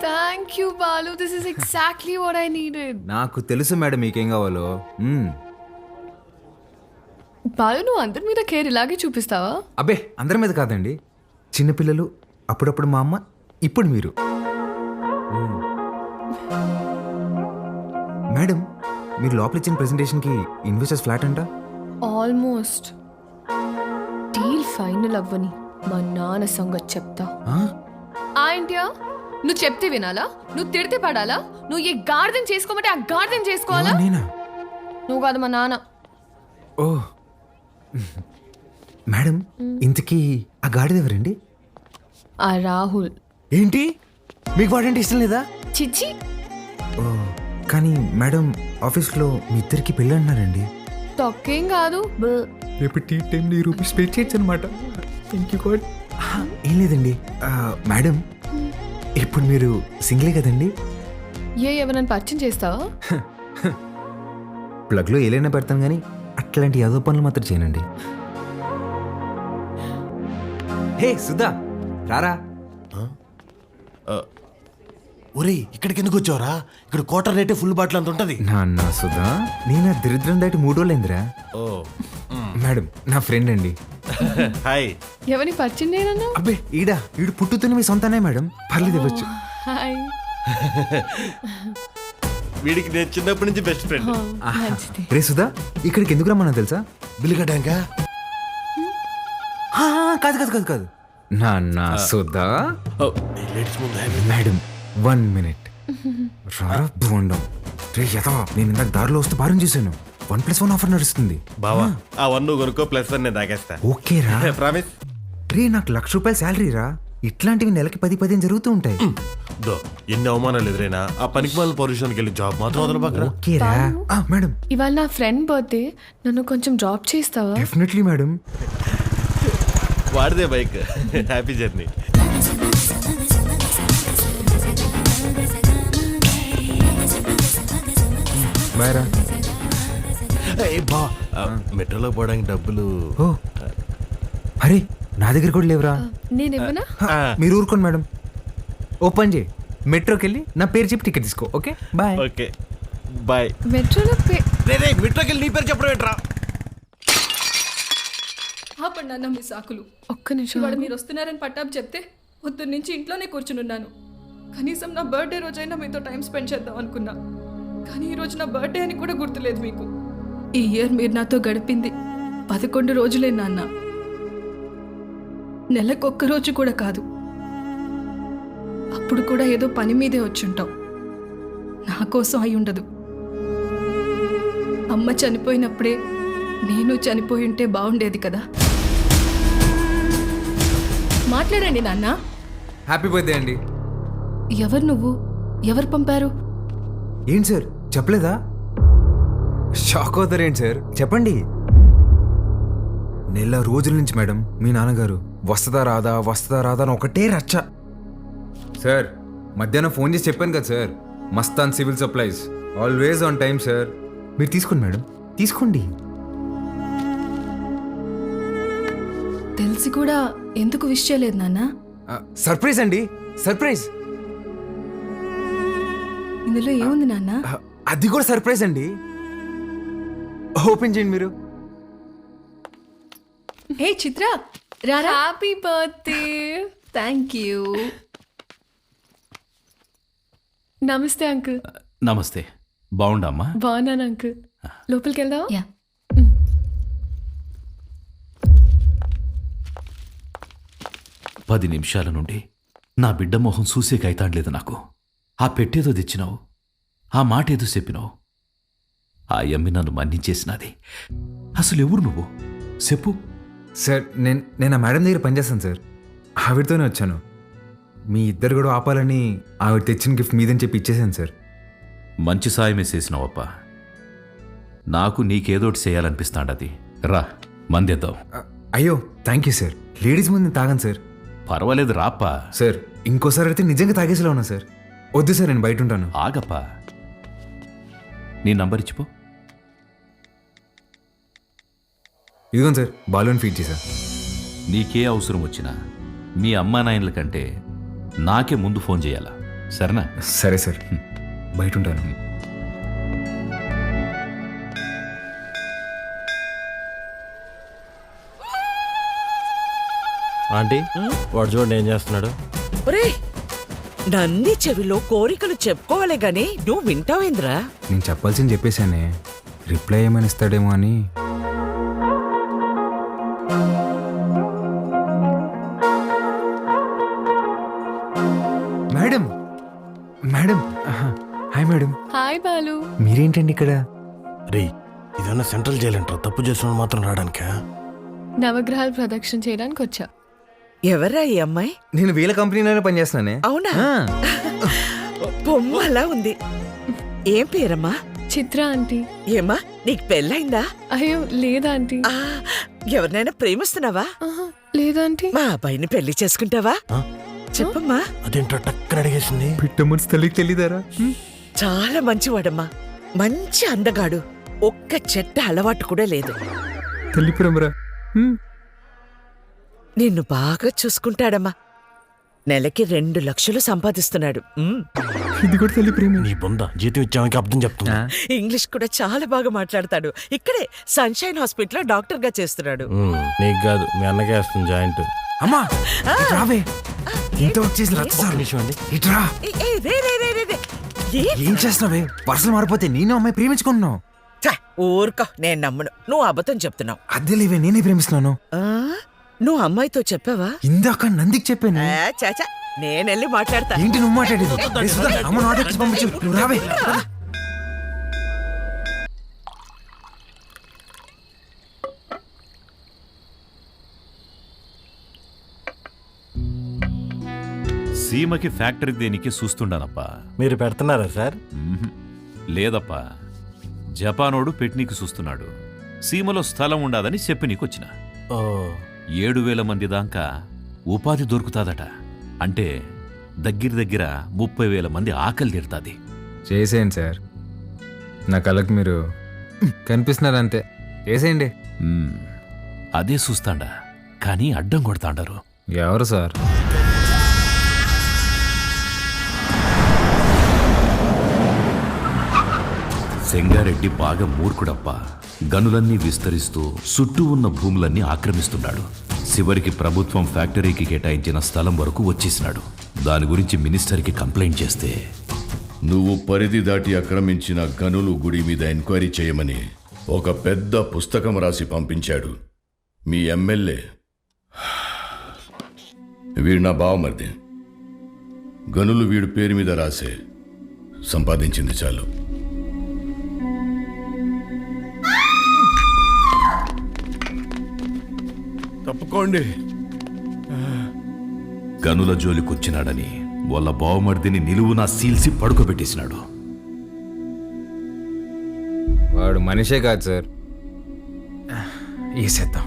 Thank you, Balu. This is exactly what I needed. నాకు తెలుసు మేడం మీకేం కావాలో. బాలు, నువ్వు అందరి మీద కేర్ ఇలాగే చూపిస్తావా? అబ్బే, అందరి మీద కాదండి. చిన్నపిల్లలు, అప్పుడప్పుడు మా అమ్మ, ఇప్పుడు మీరు. మేడం, మీరు లోపల ఇచ్చిన ప్రెజెంటేషన్కి ఇన్వెస్టర్స్ ఫ్లాట్ అంట. ఆల్మోస్ట్. డీల్ ఫైనల్ అవ్వని మా నాన్న సంగతి చెప్తా. ఏంటియా? నువ్వు చెప్తే వినాలా? నువ్వు తిడితే పడాలా? నువ్వు ఏ గార్డెన్ చేసుకోమంటే ఆ గార్డెన్ చేసుకోవాలా? నేనా? నువ్వు కాదు మా నాన్న. ఓ మేడం, ఇంతకీ ఆ గాడిద ఎవరండి? ఆ రాహుల్. ఏంటి, మీకు వాడంటే ఇష్టం లేదా? చిచ్చి. ఓ కానీ మేడం, ఆఫీస్లో మీ ఇద్దరికి పెళ్ళి అంటున్నారండి. తొక్కేం కాదు. రేపు టీ టైంలో ఈ రూపీస్ పే చేయొచ్చు అనమాట. Thank you God. ఏం లేదండి మేడం, ఇప్పుడు మీరు సింగిలే కదండి? ఎవరైనా పరిచయం చేస్తావా? ప్లగ్లో ఏలైనా పెడతాను కానీ అట్లాంటి యాదో పనులు మాత్రం చేయనండి. హే సుధా, రారా. ఒరే, ఇక్కడికి ఎందుకు వచ్చావురా? ఇక్కడ క్వార్టర్ రేటే ఫుల్ బాటిల్ అంత ఉంటది. నాన్న సుధా, నేను దరిద్రం దాటి 3 రోజులైందిరా. ఓ మేడం, నా ఫ్రెండ్ అండి. హాయ్. ఎవరిని పరిచయం చేయనన్నా? అబ్బే ఈడు పుట్టుతున్న మీ సొంతనే మేడం, పర్లేదు ఇవ్వచ్చు. హాయ్. వీడికి నేను చిన్నప్పటి నుంచి బెస్ట్ ఫ్రెండ్. రే సుధా, ఇక్కడికి ఎందుకు రమ్మన్నా తెలుసా? బిల్లు కట్టాక? కాదు కాదు కాదు కాదు నాన్న సుధా. Madam 1 minute. రారా బోండం. రే యథవా, నేను ఇందాక దారిలో వస్తే భారం చూశాను. 1+1 ఆఫర్ నడుస్తుంది. బావా, ఆ 1 కొనుక్కో, +1 నేను తాగేస్తా. ఓకే రా. ప్రామిస్. రే, నాకు ₹1,00,000 శాలరీ రా. ఇట్లాంటివి నెలకి 10-15 జరుగుతూ ఉంటాయి. ఎన్ని అవమానాలు ఎదురైనా ఆ పనికి వాళ్ళ పొజిషన్కి వెళ్ళి జాబ్ మాత్రం వదలబాకరా. ఓకే రా. మేడం, ఇవాళ నా ఫ్రెండ్ బర్త్డే, నన్ను కొంచెం డ్రాప్ చేస్తావా? Definitely madam. వాడిదే బైక్. Happy journey. బాయ్ రా. బా, మెట్రోలో పోవడానికి డబ్బులు. ఓ అరే, నా దగ్గర కూడా లేవురా. నేను ఇవ్వనా? మీరు ఊరుకోండి మేడం. ఓపెన్ చేయి, మెట్రోకి వెళ్ళి నా పేరు చెప్పి టికెట్ తీసుకో. Okay bye. Okay bye. మెట్రోలో మెట్రోకి వెళ్ళి నీ పేరు చెప్పడం ఏంట్రా? ఆపండి అన్న మీ సాకులు. ఒక్క నిమిషం. ఇవాళ మీరు వస్తున్నారని పట్టాపు చెప్తే పొద్దున్న నుంచి ఇంట్లోనే కూర్చునున్నాను. కనీసం నా బర్త్డే రోజైనా మీతో టైం స్పెండ్ చేద్దాం అనుకున్నా, కానీ ఈరోజు నా బర్త్డే అని కూడా గుర్తులేదు మీకు. ఈ ఇయర్ మీరు నాతో గడిపింది 11 రోజులే నాన్న. నెలకొక్క రోజు కూడా కాదు. అప్పుడు కూడా ఏదో పని మీదే వచ్చుంటాం. నా కోసం అయి ఉండదు. అమ్మ చనిపోయినప్పుడే నేను చనిపోయి ఉంటే బాగుండేది కదా. మాట్లాడండి నాన్న. హ్యాపీ బర్త్డే అండి. ఎవరు నువ్వు? ఎవరు పంపారు? ఏంటి సార్ చెప్పలేదా? షాక్ అవుతారేంటి సార్, చెప్పండి. నెల రోజుల నుంచి మేడం మీ నాన్నగారు వస్తుందా రాదా అని ఒకటే రచ్చ. సార్ మధ్యాహ్నం ఫోన్ చేసి చెప్పాను కదా sir, Mastan civil supplies, always on time sir. మీరు తీసుకోండి మేడం, తీసుకోండి. తెలిసి కూడా ఎందుకు విష్ చేయలేదు నాన్న? సర్ప్రైజ్ అండి, సర్ప్రైజ్. ఇందులో ఏముంది నాన్న? అది కూడా సర్ప్రైజ్ అండి. ఓపెన్ చేయండి మీరు. హే చిత్ర, రారా. Happy birthday. Thank you. నమస్తే అంకుల్. నమస్తే. బాగుండమ్మా? బాగున్నాను అంకుల్. లోపలికి వెళ్దావా? యా. 10 నిమిషాల నుండి నా బిడ్డ మొహం చూసే కైతాడలేదు నాకు. ఆ పెట్టేదో తెచ్చినావు, ఆ మాట ఏదో చెప్పినావు. ఆ యమ్మి నన్ను మన్నించేసినది. అసలు ఎవరు నువ్వు చెప్పు. సార్ నేను ఆ మేడం దగ్గర పనిచేస్తాను సార్, ఆవిడతోనే వచ్చాను. మీ ఇద్దరు కూడా ఆపాలని ఆవిడ తెచ్చిన గిఫ్ట్ మీదని చెప్పి ఇచ్చేసాను సార్. మంచి సాయమే చేసినావప్పా. నాకు నీకేదోటి చేయాలనిపిస్తాండది. రా మందేద్దాం. అయ్యో థ్యాంక్ యూ సార్. లేడీస్ ముందు తాగాను సార్. పర్వాలేదు రాప్పా. సార్ ఇంకోసారి అయితే నిజంగా తాగేసేలా ఉన్నా సార్. వద్దు సార్, నేను బయట ఉంటాను. ఆగప్పా, నీ నంబర్ ఇచ్చిపో. ఇదిగోండి సార్, బాలూన్ ఫీడ్ చేశా. నీకే అవసరం వచ్చినా మీ అమ్మా నాయనల కంటే నాకే ముందు ఫోన్ చేయాలా, సరేనా? సరే సార్, బయట ఉంటాను. ఆంటీ, వాడు చూడండి ఏం చేస్తున్నాడు. ఒరే, నన్ని చెవిలో కోరికలు చెప్పుకోవాలే గాని నువ్వు వింటావేంద్రా? నేను చెప్పాల్సింది చెప్పేశానే, రిప్లై ఏమైనా ఇస్తాడేమో అని. Madam madam hi madam. Hi Balu. మీరేంటండి ఇక్కడ? రే, ఏమన్నా సెంట్రల్ జైలు అంటారు, తప్పు చేసిన మాత్రం రావడానికా? నవగ్రహాలు ప్రదక్షిణ చేయడానికి వచ్చా. ఎవరా ఈ అమ్మాయి? నేను వీళ్ళ కంపెనీలోనే పనిచేస్తున్నానే. అవునా? బొమ్మ అలా ఉంది. ఏం పేరమ్మా? చిత్ర ఆంటీ. ఏమ్మా నీకు పెళ్ళైందా? అయ్యో లేదా ఆంటీ. ఎవరినైనా ప్రేమిస్తున్నావా? లేదా ఆంటీ. మా అబ్బాయిని పెళ్లి చేసుకుంటావా? చెప్పమ్మా. అదేంటో టక్కన అడిగేసింది. పిట్ట మనసు తల్లికి తెలియదారా? చాలా మంచివాడమ్మా, మంచి అందగాడు, ఒక్క చెట్ట అలవాటు కూడా లేదు. తల్లి ప్రేమరా. నిన్ను బాగా చూసుకుంటాడమ్మా. నెలకి 2 లక్షలు సంపాదిస్తున్నాడు. ఇది కూడా తల్లి ప్రేమ. నీ బొంద జీతం ఇచ్చామని అర్థం చెప్తున్నా. ఇంగ్లీష్ కూడా చాలా బాగా మాట్లాడతాడు. ఇక్కడే సన్షైన్ హాస్పిటల్లో డాక్టర్ గా చేస్తున్నాడు. నీకు కాదు, మీ అన్నకే వస్తుంది జాయింట్. అమ్మా రావే, ఇంత వచ్చేసి ఇట్రా. ఏం చేస్తున్నావే? పర్సలు మారిపోతే నేను అమ్మాయి ప్రేమించుకుంటున్నావు. ఊరుకో, నేను నమ్మను. నువ్వు అబద్ధం చెప్తున్నావు. అదే లేవే, నేనే ప్రేమిస్తున్నాను. నువ్వు అమ్మాయితో చెప్పావా? ఇందాక నందికి చెప్పాను. చాచా, నేనెళ్ళి మాట్లాడతా. ఏంటి నువ్వు మాట్లాడేది? అమ్మ ఆటోకి పంపించు, నువ్వు రావే. సీమకి ఫ్యాక్టరీ దేనికి చూస్తుండానప్పా. మీరు పెడుతున్నారా సార్? లేదప్పా, జపానోడు పెట్నీకి చూస్తున్నాడు. సీమలో స్థలం ఉండాదని చెప్పి నీకొచ్చిన. 7,000 మంది దాకా ఉపాధి దొరుకుతాదట. అంటే దగ్గర 30,000 మంది ఆకలి తీరుతాది. చేసేయండి సార్, నా కళ్ళకి మీరు కనిపిస్తున్నారంతే. చేసేయండి. అదే చూస్తాండా, కానీ అడ్డం కొడతాండారు. ఎవరు సార్? సెంగారెడ్డి బాగా మూర్ఖుడప్పా. గనులన్నీ విస్తరిస్తూ చుట్టూ ఉన్న భూములన్నీ ఆక్రమిస్తున్నాడు. చివరికి ప్రభుత్వం ఫ్యాక్టరీకి కేటాయించిన స్థలం వరకు వచ్చేసినాడు. దాని గురించి మినిస్టర్కి కంప్లైంట్ చేస్తే, నువ్వు పరిధి దాటి ఆక్రమించిన గనులు గుడి మీద ఎంక్వైరీ చేయమని ఒక పెద్ద పుస్తకం రాసి పంపించాడు మీ ఎమ్మెల్యే. వీడు నా బావమరిది. గనులు వీడు పేరు మీద రాసే, సంపాదించింది చాలు. తప్పుకోండి. గనుల జోలికొచ్చినాడని వాళ్ళ బావమర్దిని నిలువునా సీల్సి పడుకోబెట్టేసినాడు. వాడు మనిషే కాదు సార్. వేసేద్దాం,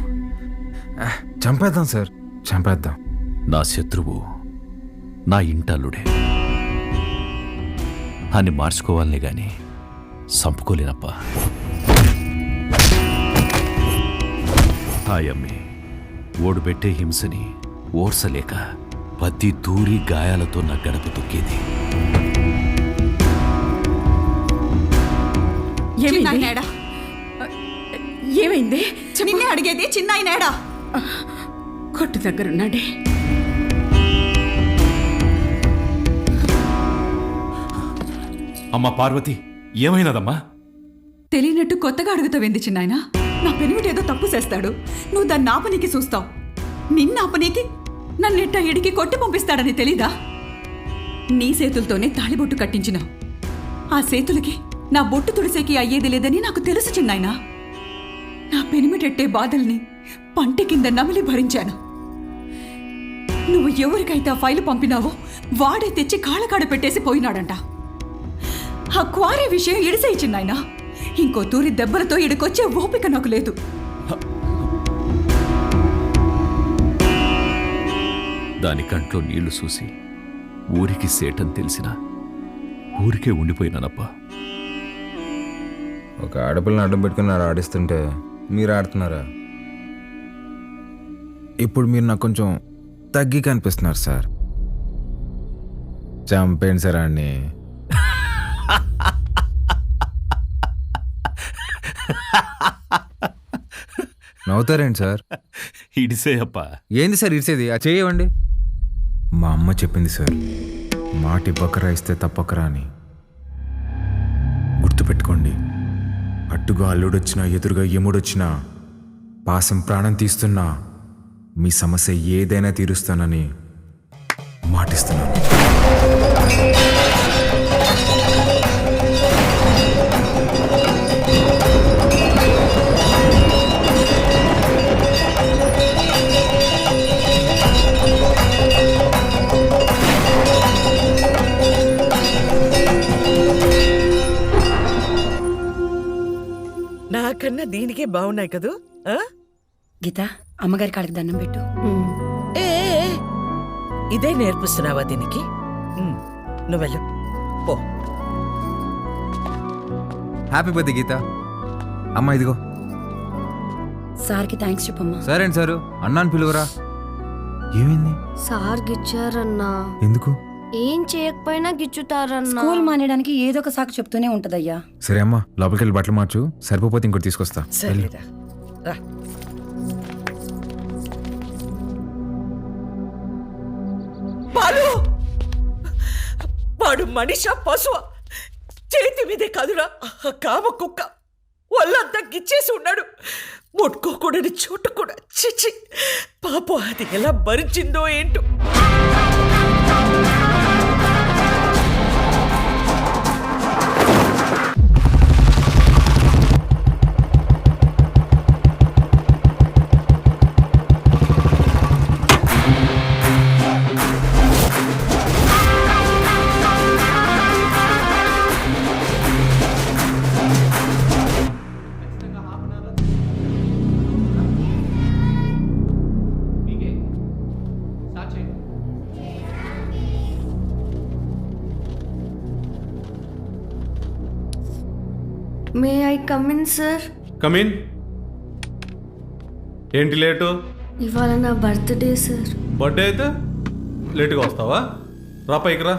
చంపేద్దాం సార్, చంపేద్దాం. నా శత్రువు నా ఇంటల్లుడే అని మార్చుకోవాలనే గాని చంపుకోలేనప్పా. హాయమ్మి ఓడుబెట్టే హింసని ఓర్సలేక పత్తి దూరి గాయాలతో నా గడప తొక్కేది. ఏమైంది? నిన్నే అడిగేది, చిన్నాయనేడా? కొట్టు దగ్గరున్నాడే. అమ్మా పార్వతి, ఏమైనదమ్మా? తెలియనట్టు కొత్తగా అడుగుతావేంది చిన్నాయన? నా పెనిమిటేదో తప్పు చేస్తాడు, నువ్వు దాన్ని ఆపనీకి చూస్తావు. నిన్న ఆపనీకి నన్నెట్ట ఎడికి కొట్టి పంపిస్తాడని తెలీదా? నీ చేతులతోనే తాళిబొట్టు కట్టించినావు. ఆ చేతులకి నా బొట్టు తుడిసేకి అయ్యేది లేదని నాకు తెలుసు చిన్నాయన. నా పెనిమిటెట్టే బాధల్ని పంట కింద నమిలి భరించాను. నువ్వు ఎవరికైతే ఆ ఫైలు పంపినావో వాడే తెచ్చి కాళ్ళకాడ పెట్టేసి పోయినాడంట. ఆ క్వారీ విషయం ఇడిసేయి చిన్నాయన. ఇంకో తూరి దెబ్బలతో ఇడికొచ్చే ఓపిక నాకు లేదు. దాని కంట్లో నీళ్లు చూసి ఊరికి సేటని తెలిసినా ఊరికే ఉండిపోయినానప్పా. ఒక ఆడపిల్లని అడ్డం పెట్టుకున్నారు ఆడిస్తుంటే మీరు ఆడుతున్నారా? ఇప్పుడు మీరు నాకు కొంచెం తగ్గి కనిపిస్తున్నారు సార్. చంపేయండి సార్ అన్ని. నవ్వుతారేంటి సార్? ఇడిసేయప్పా. ఏంది సార్ ఇడిసేది? ఆ చేయవండి. మా అమ్మ చెప్పింది సార్, మాటి బకరా ఇస్తే తప్పకరా అని. గుర్తుపెట్టుకోండి, అట్టుగా అల్లుడొచ్చినా ఎదురుగా ఎముడొచ్చినా పాసం ప్రాణం తీస్తున్నా మీ సమస్య ఏదైనా తీరుస్తానని మాటిస్తున్నాను. బాగున్నాయి కదూ ఆ? గీత అమ్మగారి కాళ్ళకి దండం పెట్టు. ఏ ఇదే నేర్పిస్తున్నావా దీనికి? నువ్వు వెళ్ళు పో. హ్యాపీ బర్త్డే గీత. అమ్మ ఇదిగో. సార్కి థ్యాంక్స్ చెప్పమ్మా. సరే అండి సారు, అన్నాను పిలువరా. ఏమైంది? సార్ గిచ్చారన్నా. ఎందుకు? ఏం చేయకపోయినా గిచ్చుతారన్నా. స్కూల్ మానేయడానికి ఏదో ఒక సాకు చెప్తూనే ఉంటదయ్యా. సరే అమ్మా, లోపలికి వెళ్ళి బట్టలు మార్చు. సరిపోతే ఇంకోటి తీసుకొస్తా. సరేరా రా. బాలు, వాడు మనిష పశువ? చేతి మీదే కాదురా కామ కుక్క. ఒళ్ళంతా గిచ్చేసి ఉన్నాడు. ముట్టుకోకూడని చోటు కూడా. చిచి పాపం, అది ఎలా భరించిందో ఏంటో. May I come in sir? Come in. ఏంటి లేటు? ఇవాళ నా బర్త్డే సార్. బర్త్డే అయితే లేటుగా వస్తావా? రా పైకి రా.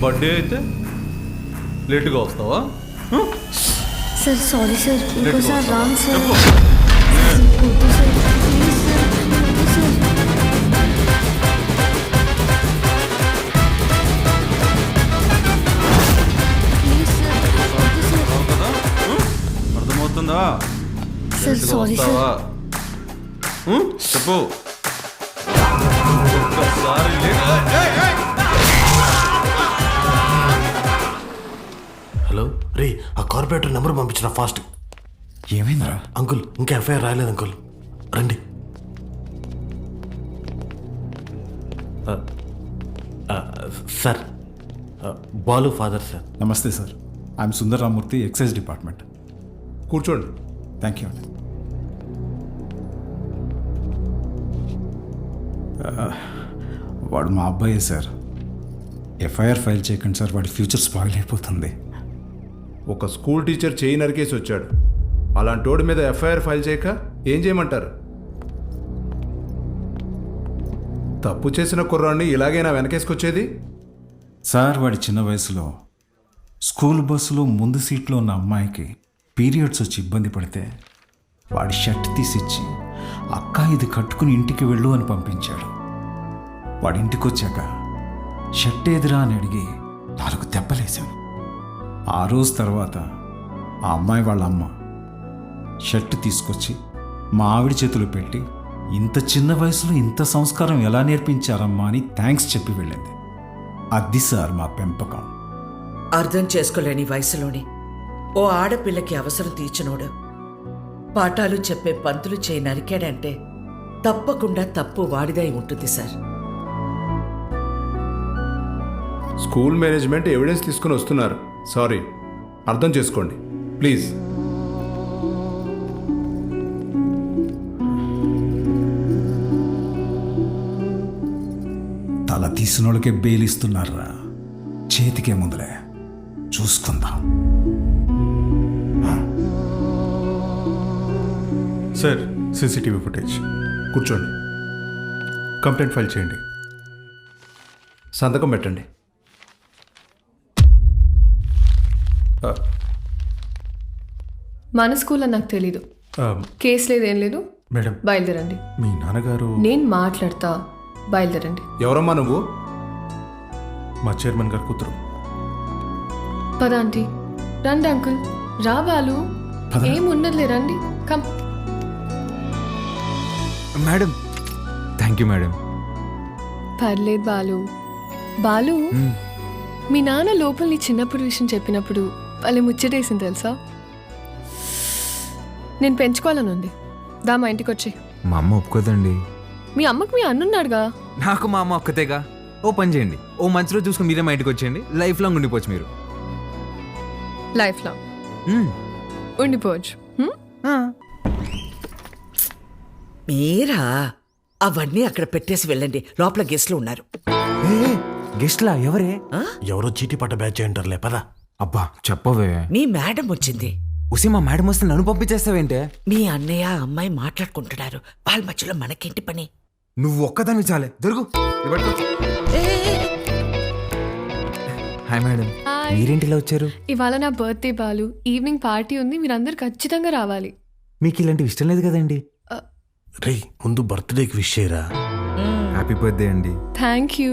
బర్త్డే అయితే లేటుగా వస్తావా? సార్ సారీ సార్, ఇంకోసారి రాను సార్. అర్థమవుతుందా? Sir sorry sir. చెప్పు. హలో రే, ఆ కార్పొరేటర్ నెంబర్ పంపించిన ఫాస్ట్. ఏమైందా అంకుల్? ఇంకా ఎఫ్ఐఆర్ రాయలేదు అంకుల్, రండి. Sir, Balu father sir. Namaste sir, I'm Sundararamurthy, excise department. కూర్చోండి. థ్యాంక్ యూ అండి. వాడు మా అబ్బాయే సార్. ఎఫ్ఐఆర్ ఫైల్ చేయకండి సార్, వాడి ఫ్యూచర్ స్పాయిల్ అయిపోతుంది. ఒక స్కూల్ టీచర్ చేయి నరికేసి వచ్చాడు. అలాంటి వాడి మీద ఎఫ్ఐఆర్ ఫైల్ చేయక ఏం చేయమంటారు? తప్పు చేసిన కుర్రాన్ని ఇలాగైనా వెనకేసుకొచ్చేది? సార్, వాడి చిన్న వయసులో స్కూల్ బస్సులో ముందు సీట్లో ఉన్న అమ్మాయికి పీరియడ్స్ వచ్చి ఇబ్బంది పడితే వాడి షర్ట్ తీసిచ్చి, అక్క ఇది కట్టుకుని ఇంటికి వెళ్ళు అని పంపించాడు. వాడి ఇంటికి వచ్చాక షర్ట్ ఏదిరా అని అడిగి 4 దెబ్బలేశాను. ఆ రోజు తర్వాత ఆ అమ్మాయి వాళ్ళ అమ్మ షర్ట్ తీసుకొచ్చి మా ఆవిడ చేతులు పెట్టి, ఇంత చిన్న వయసులో ఇంత సంస్కారం ఎలా నేర్పించారమ్మా అని థ్యాంక్స్ చెప్పి వెళ్ళింది. అది సార్ మా పెంపకం. అర్థం చేసుకోలేని వయసులోని ఓ ఆడపిల్లకి అవసరం తీర్చినోడు పాఠాలు చెప్పే పంతులు చేయి నరికాడంటే తప్పకుండా తప్పు వాడిదై ఉంటుంది సార్. స్కూల్ మేనేజ్మెంట్ ఎవిడెన్స్ తీసుకుని వస్తున్నారు. సారీ, అర్థం చేసుకోండి ప్లీజ్. తల తీసినోళ్ళకే బెయిలిస్తున్నారా? చేతికే ముందులే చూసుకుందాం. Sir, CCTV footage. కూర్చోండి. కంప్లైంట్ ఫైల్ చేయండి. సంతకం పెట్టండి. మన స్కూల్లో నాకు తెలీదు. కేసు లేదు, ఏం లేదు. మేడం, బయలుదేరండి. మీ నాన్నగారు. నేను మాట్లాడతా, బయలుదేరండి. ఎవరమ్మా నువ్వు? మా చైర్మన్ గారు కూతురు. పద ఆంటీ. రండి అంకుల్. రా బాలు, ఏం ఉండదులే, రండి. Come. Madam. Thank you madam. పర్లేదు బాలు. బాలు, మీ నాన్న లోపల నీ చిన్నప్పుడు విషయం చెప్పినప్పుడు వాళ్ళే ముచ్చటేసింది తెలుసా? నేను పెంచుకోవాలని ఉంది. దా మా ఇంటికి వచ్చి. మా అమ్మ ఒప్పుకోదండి. మీ అమ్మకు మీ అన్నున్నాడుగా. నాకు మా అమ్మ ఒక్కతేగా. ఓ పని చేయండి, ఓ మంచి రోజు చూసుకుని మీరే మా ఇంటికి వచ్చేయండి. లైఫ్ లాంగ్ ఉండిపోవచ్చు మీరు. Life long ఉండిపోవచ్చు. మీరా అవన్నీ అక్కడ పెట్టేసి వెళ్ళండి, లోపల గెస్ట్లు ఉన్నారు. గెస్ట్లా ఎవరే? ఎవరో చీటీ పట్ట బ్యాచ్ అంటారులే పదా. అబ్బా చెప్పవే. మీ మేడం వచ్చింది. ఉసి మా మేడం వస్తే నన్ను పంపించేస్తావేంటే? మీ అన్నయ్య అమ్మాయి మాట్లాడుకుంటున్నారు, వాళ్ళ మధ్యలో మనకేంటి పని? నువ్వు ఒక్కదాన్ని చాలే దొరుకు. హాయ్ మేడం, మీరేంటిలా వచ్చారు? ఇవాళ నా బర్త్డే బాలు, ఈవినింగ్ పార్టీ ఉంది, మీరందరూ ఖచ్చితంగా రావాలి. మీకు ఇలాంటివి ఇష్టం లేదు కదండి. రే ముందు బర్త్డేకి విష్ చేయరా. హ్యాపీ బర్త్డే అండి. Thank you.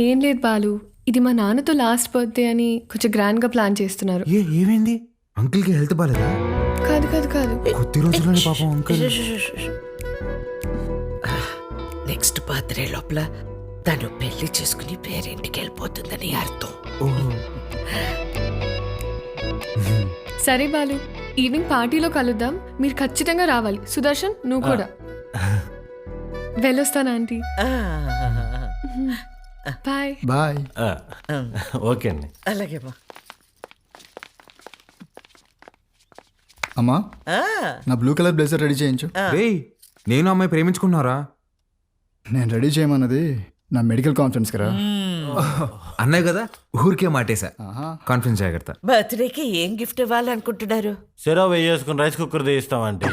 ఏం లేదు బాలు, ఇది మా నాన్నతో లాస్ట్ బర్త్డే అని కొంచెం గ్రాండ్గా ప్లాన్ చేస్తున్నారు. ఏమైంది? అంకుల్కి హెల్త్ బాలేదా? కాదు కాదు కాదు, కొద్ది రోజుల్లోనే పాపం అంకుల్. నెక్స్ట్ బర్త్డే లోపల తను పెళ్లి చేసుకుని పేరింటికి వెళ్ళిపోతుందని అర్థం. సరే బాలు, ఈవినింగ్ పార్టీలో కలుద్దాం, మీరు ఖచ్చితంగా రావాలి. సుదర్శన్ నువ్వు కూడా. వెళ్ళొస్తాను ఆంటీ. Bye bye. ఓకే అండి. అలాగే అమ్మా, నా బ్లూ కలర్ బ్లేజర్ రెడీ చేయించు. నేను అమ్మాయి ప్రేమించుకున్నారా? నేను రెడీ చేయమన్నది నా మెడికల్ కాన్ఫరెన్స్ కదా. అన్నాయి కదా, ఊరికే మాటేసా. కాన్ఫరెన్స్ జాగ్రత్త. బర్త్డేకి ఏం గిఫ్ట్ ఇవ్వాలనుకుంటున్నారు? సెరో వేసుకుని రైస్ కుక్కర్ తీస్తామంటే.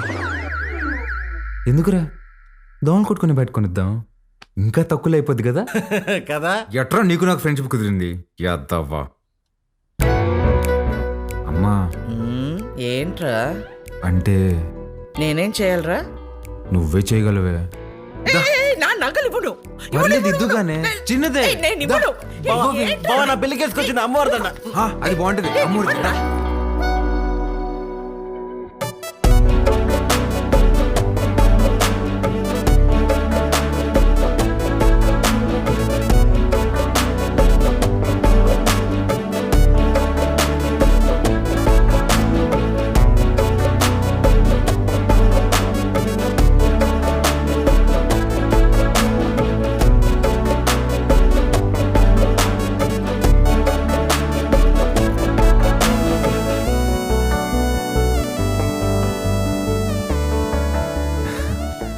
ఎందుకురా, దోమలు కొట్టుకుని పెట్టుకునిద్దాం, ఇంకా తక్కువ అయిపోద్ది కదా. కదా ఎట్రా నీకు నాకు ఫ్రెండ్షిప్ కుదిరింది యాదవ్వా. అమ్మా ఏంట్రా అంటే నేనేం చేయాలరా? నువ్వే చేయగలవే. నా నగలు ఇవ్వను. ఇద్దుగానే చిన్నదే. నా పెళ్లికేసుకొచ్చిన అమ్మవారిదన్న. అది బాగుంటది అమ్మవారి.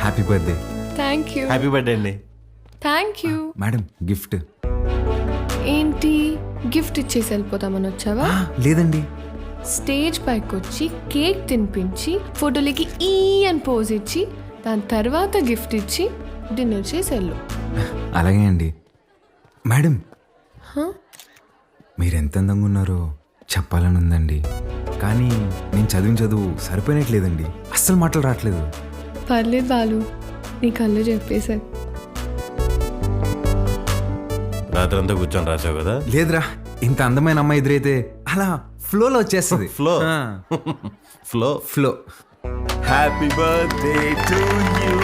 Happy birthday. Thank you. Happy birthday అండి. Thank you. మేడం గిఫ్ట్ ఏంటి, గిఫ్ట్ ఇచ్చేసి వెళ్ళిపోతామని వచ్చావా? లేదండి, స్టేజ్ పైకి వచ్చి కేక్ తినిపించి ఫోటోలకి ఈ అని పోజ్ ఇచ్చి దాని తర్వాత గిఫ్ట్ ఇచ్చి డిన్నర్ చేసి వెళ్ళు. అలాగే అండి. మేడం మీరెంత అందంగా ఉన్నారో చెప్పాలని ఉందండి, కానీ నేను చదివిన చదువు సరిపోయినట్లేదండి, అస్సలు మాటలు రావట్లేదు. పర్లేదు బాలు, నీ కళ్ళు చెప్పేశారు. రాత్రంతా కూర్చొని రాసావు కదా. లేదురా, ఇంత అందమైన అమ్మాయి ఎదురైతే అలా ఫ్లోలో వచ్చేస్తుంది. Flow flow flow. Happy birthday to you.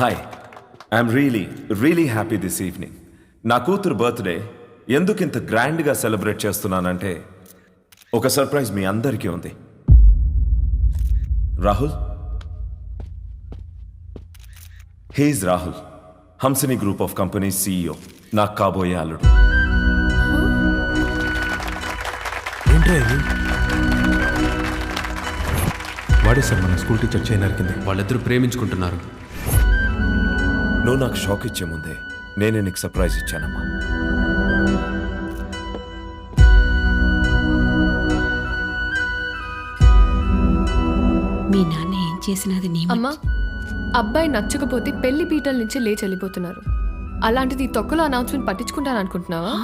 Hi, I'm really happy this evening. నా కూతురు బర్త్డే ఎందుకు ఇంత గ్రాండ్గా సెలబ్రేట్ చేస్తున్నానంటే ఒక సర్ప్రైజ్ మీ అందరికీ ఉంది. Rahul, he's Rahul, Hamsini group of company CEO, నాకు కాబోయే అల్లుడు. వాడే సార్ మన స్కూల్ టీచర్ చైన్ నరికింది. వాళ్ళిద్దరూ ప్రేమించుకుంటున్నారు. నువ్వు నాకు షాక్ ఇచ్చే ముందే నేనే నీకు సర్ప్రైజ్ ఇచ్చానమ్మా. మీ నాన్న ఏం చేసినది నీ అమ్మా, అబ్బాయి నచ్చకపోతే పెళ్లి పీటల నుంచి లేచి వెళ్ళిపోతున్నారు. అలాంటిది ఈ తొక్కలో అనౌన్స్మెంట్ పట్టించుకుంటాను అనుకుంటున్నావా?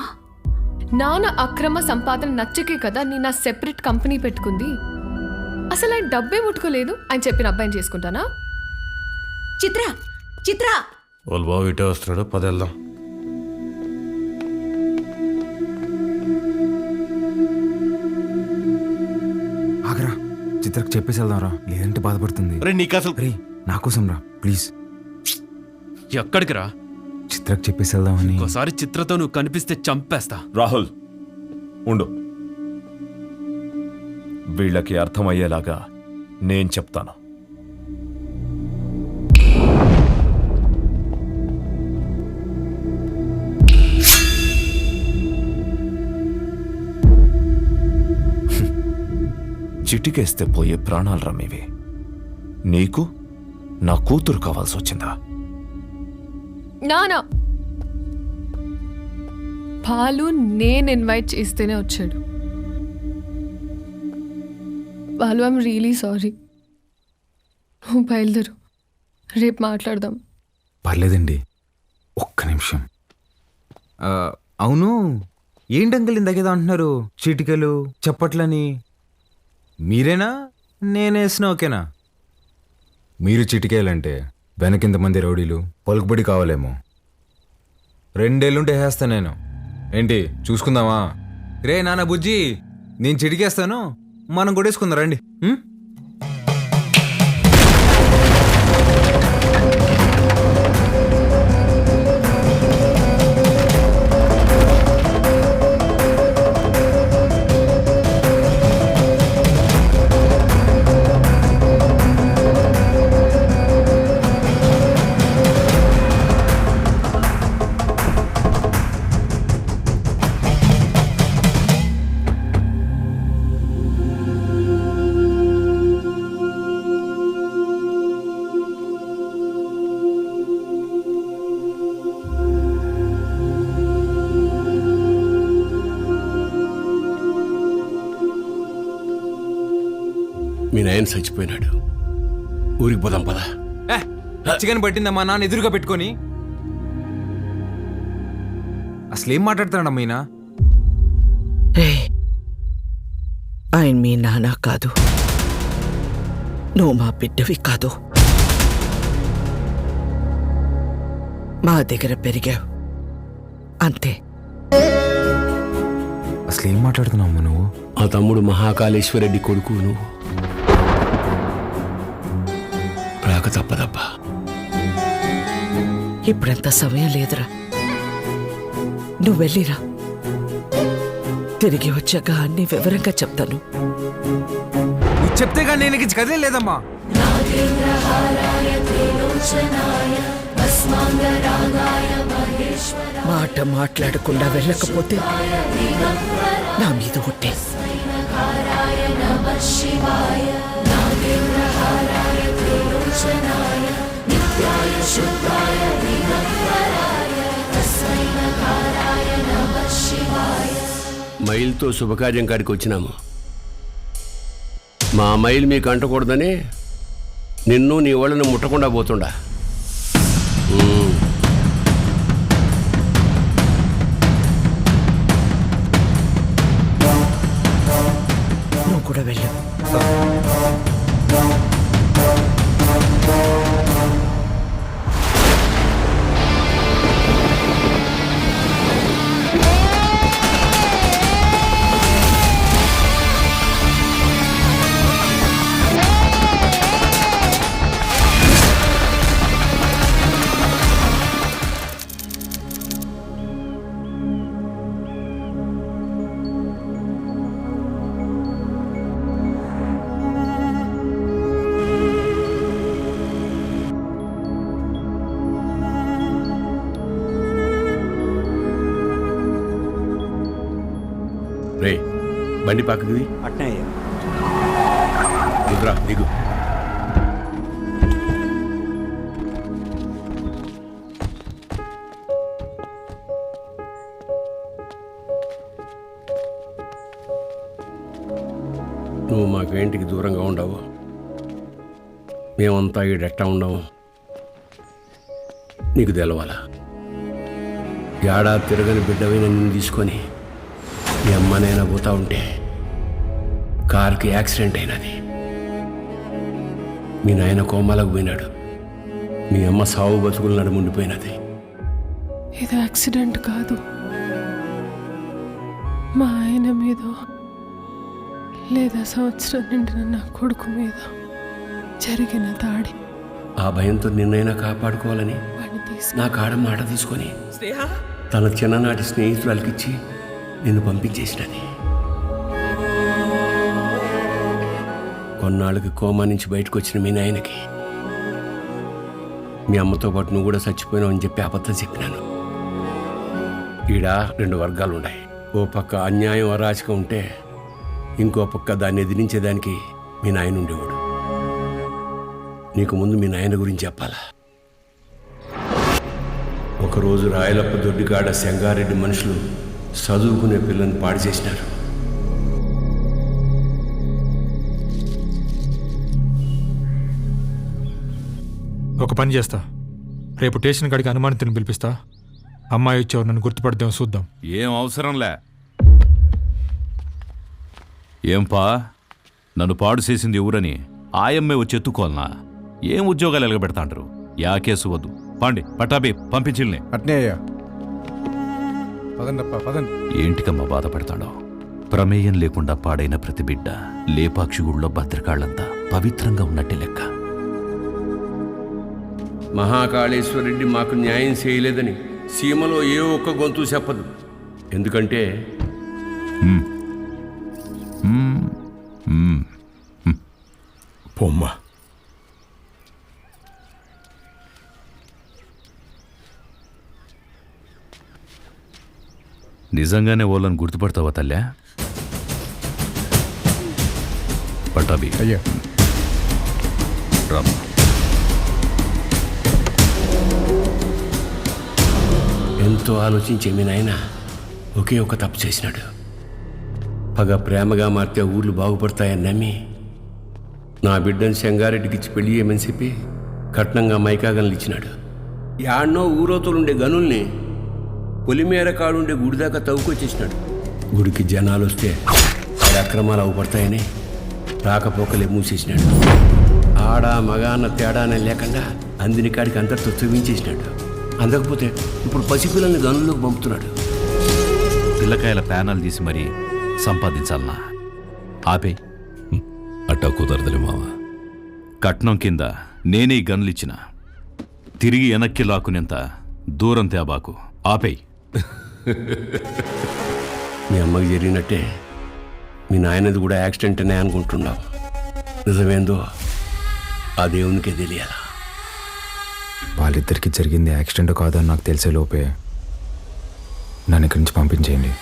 నాన్న అక్రమ సంపాదన నచ్చకే కదా నేను నా సెపరేట్ కంపెనీ పెట్టుకుంది. అసలు ఆయన డబ్బే ముట్టుకోలేదు, ఆయన చెప్పిన అబ్బాయిని చేసుకుంటానా? చిత్ర చిత్ర వాళ్ళు బాబు ఇటే వస్తున్నాడు, పదేళ్దాం. ఆగరా, చిత్రకు చెప్పేసి వెళ్దాం రా, లేదంటే బాధపడుతుంది. నీకు అసలు నా కోసం రా ప్లీజ్. ఎక్కడికి రా? చిత్రకు చెప్పేసి వెళ్దామని. ఒకసారి చిత్రతో నువ్వు కనిపిస్తే చంపేస్తా. రాహుల్ ఉండు, వీళ్ళకి అర్థమయ్యేలాగా నేను చెప్తాను. చిటికేస్తే పోయే ప్రాణాలు రమ్మేవి. నీకు నా కూతురు కావాల్సి వచ్చిందా? నానా పాలు నేను ఇన్వైట్ చేస్తేనే వచ్చాడు. Balu, I'm really sorry. నువ్వు బయలుదేరు, రేపు మాట్లాడదాం. పర్లేదండి, ఒక్క నిమిషం. అవును, ఏంటంకల్ ఇందాకేదో అంటున్నారు, చిటికలు చప్పట్లని. మీరేనా నేనేసిన ఓకేనా? మీరు చిటికేయాలంటే వెనకింతమంది రౌడీలు పలుకుబడి కావాలేమో. 2 ఏళ్ళుంటే వేస్తాను నేను. ఏంటి చూసుకుందామా? రే నాన్న బుజ్జి, నేను చిటికేస్తాను, మనం కొట్టేసుకుందాం రండి. మీ నాయన చచ్చిపోయినాడు, ఊరికి పోదాం పదా. చికెన్ పట్టిందమ్మా నాన్న ఎదురుగా పెట్టుకొని. అసలేం మాట్లాడుతున్నాడమ్మా ఈయన? ఆయన మీ నాన్న కాదు, నువ్వు మా బిడ్డవి కాదు. మా దగ్గర పెరిగావు అంతే. అసలేం మాట్లాడుతున్నావు నువ్వు? ఆ తమ్ముడు మహాకాళేశ్వరరెడ్డి కొడుకు నువ్వు. రాక తప్పదబ్బా. ఇప్పుడంత సమయం లేదురా, నువ్వు వెళ్ళిరా. తిరిగి వచ్చాక అన్ని వివరంగా చెప్తాను. చెప్తేగా నేను ఇక కదలేదమ్మా. మాట మాట్లాడకుండా వెళ్ళకపోతే నా మీద ఒట్టే. మైల్తో శుభకార్యం కాడికి వచ్చినాము. మా మైల్ మీకు అంటకూడదని నిన్ను నీ వాళ్ళని ముట్టకుండా పోతుండా. నువ్వు కూడా వెళ్ళు. రే బండి పక్కది అట్నే దిగురా, దిగు. నువ్వు మాకేంటికి దూరంగా ఉండవు, మేమంతా ఈడెట్టా ఉండవు. నీకు తెలవాలా, ఏడాది తిరగని బిడ్డవి నిన్ను తీసుకొని మీ అమ్మనైనా పోతా ఉంటే కార్కి యాక్సిడెంట్ అయినది. మీ నాయన కోమాలకు పోయినాడు, మీ అమ్మ సావు బతుకులు నడుముండిపోయినది. ఇది యాక్సిడెంట్ కాదు, మా ఆయన మీద లేదా సంవత్సరం నిండిన నా కొడుకు మీద జరిగిన దాడి. ఆ భయంతో నిన్నైనా కాపాడుకోవాలని నా కాడ మాట తీసుకొని తన చిన్ననాటి స్నేహితురాలకిచ్చి నిన్ను పంపించేసినది. కొన్నాళ్ళకి కోమా నుంచి బయటకు వచ్చిన మీ నాయనకి మీ అమ్మతో పాటు నువ్వు కూడా చచ్చిపోయినావు అని చెప్పి అబద్ధం చెప్పినాను. ఈడ 2 వర్గాలు ఉన్నాయి. ఓ పక్క అన్యాయం అరాచకం ఉంటే ఇంకో పక్క దాన్ని ఎదిరించేదానికి మీ నాయన ఉండేవాడు. నీకు ముందు మీ నాయన గురించి చెప్పాలా? ఒకరోజు రాయలప్ప దొడ్డికాడ సెంగారెడ్డి మనుషులు చదువుకునే పిల్లని పాడు చేసినారు. ఒక పని చేస్తా, రేపు స్టేషన్ కాడికి అనుమానితుని పిలిపిస్తా. అమ్మాయి వచ్చేవారు నన్ను గుర్తుపడదాం, చూద్దాం. ఏం అవసరంలే. ఏంపా నన్ను పాడు చేసింది ఎవరని ఆయమ్మే వచ్చి ఎత్తుకోవాలనా? ఏం ఉద్యోగాలు ఎలగబెడతాంటారు? యా కేసు వద్దు. పాండి పట్టాబి పంపించిల్ని. అట్నే అయ్యా. పదండప్పా పదండి. ఏంటికమ్మా బాధపడతాడో? ప్రమేయం లేకుండా పాడైన ప్రతి బిడ్డ లేపాక్షి గుళ్ళో భద్రకాళ్ళంతా పవిత్రంగా ఉన్నట్టే లెక్క. మహాకాళేశ్వరరెడ్డి మాకు న్యాయం చేయలేదని సీమలో ఏ ఒక్క గొంతు చెప్పదు. ఎందుకంటే పొమ్మ నిజంగానే వాళ్ళని గుర్తుపడతావా తల్లా? పట్టాబి అయ్యా. రామ్మా. ఎంతో ఆలోచించే మీ నాయన ఒకే ఒక తప్పు చేసినాడు. పగ ప్రేమగా మారితే ఊర్లు బాగుపడతాయని నమ్మి నా బిడ్డను సెంగారెడ్డికి ఇచ్చి పెళ్లి చేయమని చెప్పి కట్నంగా మైకాగన్లు ఇచ్చినాడు. యాడ్నో ఊరోతులుండే గనుల్ని పొలిమేర కాడుండే గుడి దాకా తవ్వుకొచ్చేసినాడు. గుడికి జనాలు వస్తే ఆడ అక్రమాలు అవుపడతాయని రాకపోకలే మూసేసినాడు. ఆడ మగ అన్న తేడానే లేకుండా అందిని కాడికి అంతటితో చూపించేసినాడు. అందకపోతే ఇప్పుడు పసిపిల్లల్ని గనుల్లోకి పంపుతున్నాడు. పిల్లకాయల ప్యానల్ తీసి మరీ సంపాదించాలనా? ఆపే. అట్టా కుదరదులే మావ. కట్నం కింద నేనే గన్లిచ్చిన తిరిగి వెనక్కి లాక్కునేంత దూరం తేబాకు. ఆపేయ్. మీ అమ్మకి జరిగినట్టే మీ నాయనది కూడా యాక్సిడెంట్ అనే అనుకుంటున్నావు. నిజమేందో ఆ దేవునికే తెలియాలా. వాళ్ళిద్దరికి జరిగింది యాక్సిడెంట్ కాదని నాకు తెలిసే లోపే నన్ను ఇక్కడి నుంచి పంపించేయండి.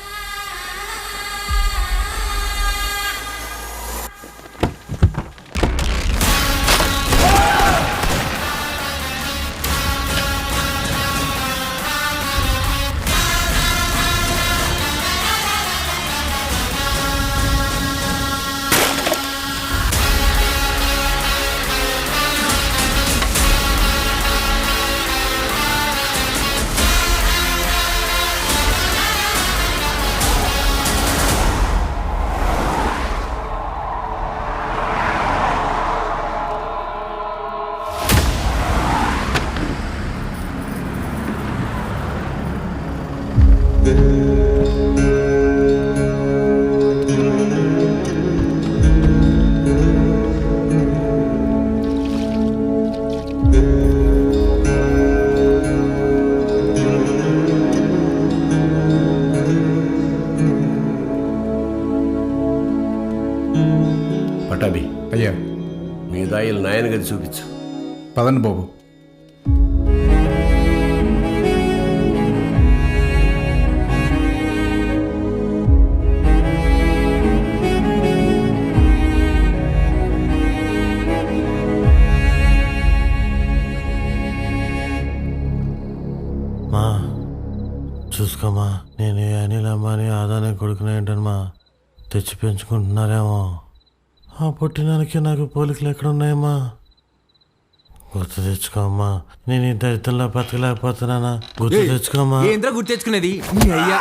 పటాబి అయ్యా. మీ దాయిలు నాయన గది చూపించు. పదండి బాబు. మా చూసుకోమా, నేను ఏ అనిల్ అమ్మాని ఆదానే కొడుకునే ఏంటమ్మా తెచ్చి పెంచుకుంటున్నారేమో. ఆ పుట్టినానికి నాకు పోలికలు ఎక్కడున్నాయమ్మా? గుర్తు తెచ్చుకోమ్మా. నేను ఈ దరిద్రంలో బతకలేకపోతున్నానా? గుర్తు తెచ్చుకోమ్మా. ఏంద్రా గుర్తు తెచ్చుకునేది? అయ్యా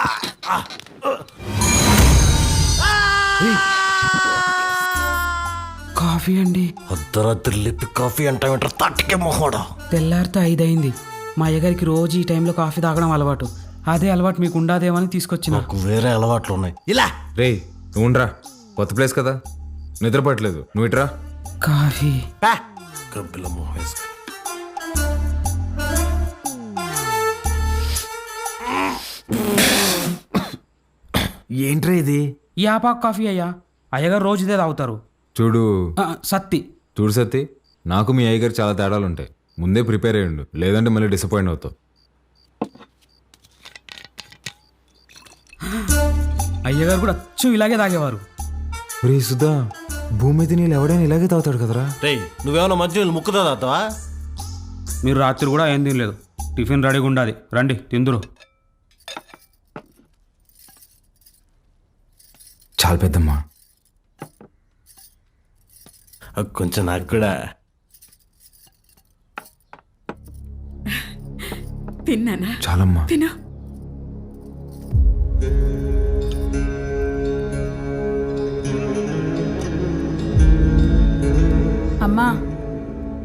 కాఫీ అండి. అర్ధరాత్రి లేపి కాఫీ అంటావేంట తట్టుకే మొహోడా. తెల్లారితో 5 అయింది. మా అయ్యగారికి రోజు ఈ టైంలో కాఫీ తాగడం అలవాటు. అదే అలవాటు మీకు ఉండదేమని తీసుకొచ్చిన. నాకు వేరే అలవాట్లు ఉన్నాయి. ఇలా రే నువ్వు ఉండరా, కొత్త ప్లేస్ కదా, నిద్రపట్టలేదు. నువ్వు ఇట్రా. కాఫీ గబ్బిల మొహం వేసుకొని. ఏంట్రా ఇది? యాపాకు కాఫీ అయ్యా. అయ్యగారు రోజు ఇదే తాగుతారు. చూడు సత్తి చూడు సత్తి, నాకు మీ అయ్యగారు చాలా తేడాలు ఉంటాయి. ముందే ప్రిపేర్ అయ్యండు, లేదంటే మళ్ళీ డిసప్పాయింట్ అవుతావు. అయ్యగారు కూడా అచ్చు ఇలాగే తాగేవారు. రే సుధా, భూమి మీద నీళ్ళు ఎవడైనా ఇలాగే తాగుతాడు కదరా. రేయ్ నువ్వేమన్నా మంచి నీళ్ళు ముక్కుదా తాగుతావా? మీరు రాత్రి కూడా ఏం తినలేదు. టిఫిన్ రెడీగా ఉండాలి, రండి తిందురు. చాలా పెద్దమ్మా. కొంచెం నాకు కూడా. తిన్నానా? చాలమ్మా. తిను. అమ్మా,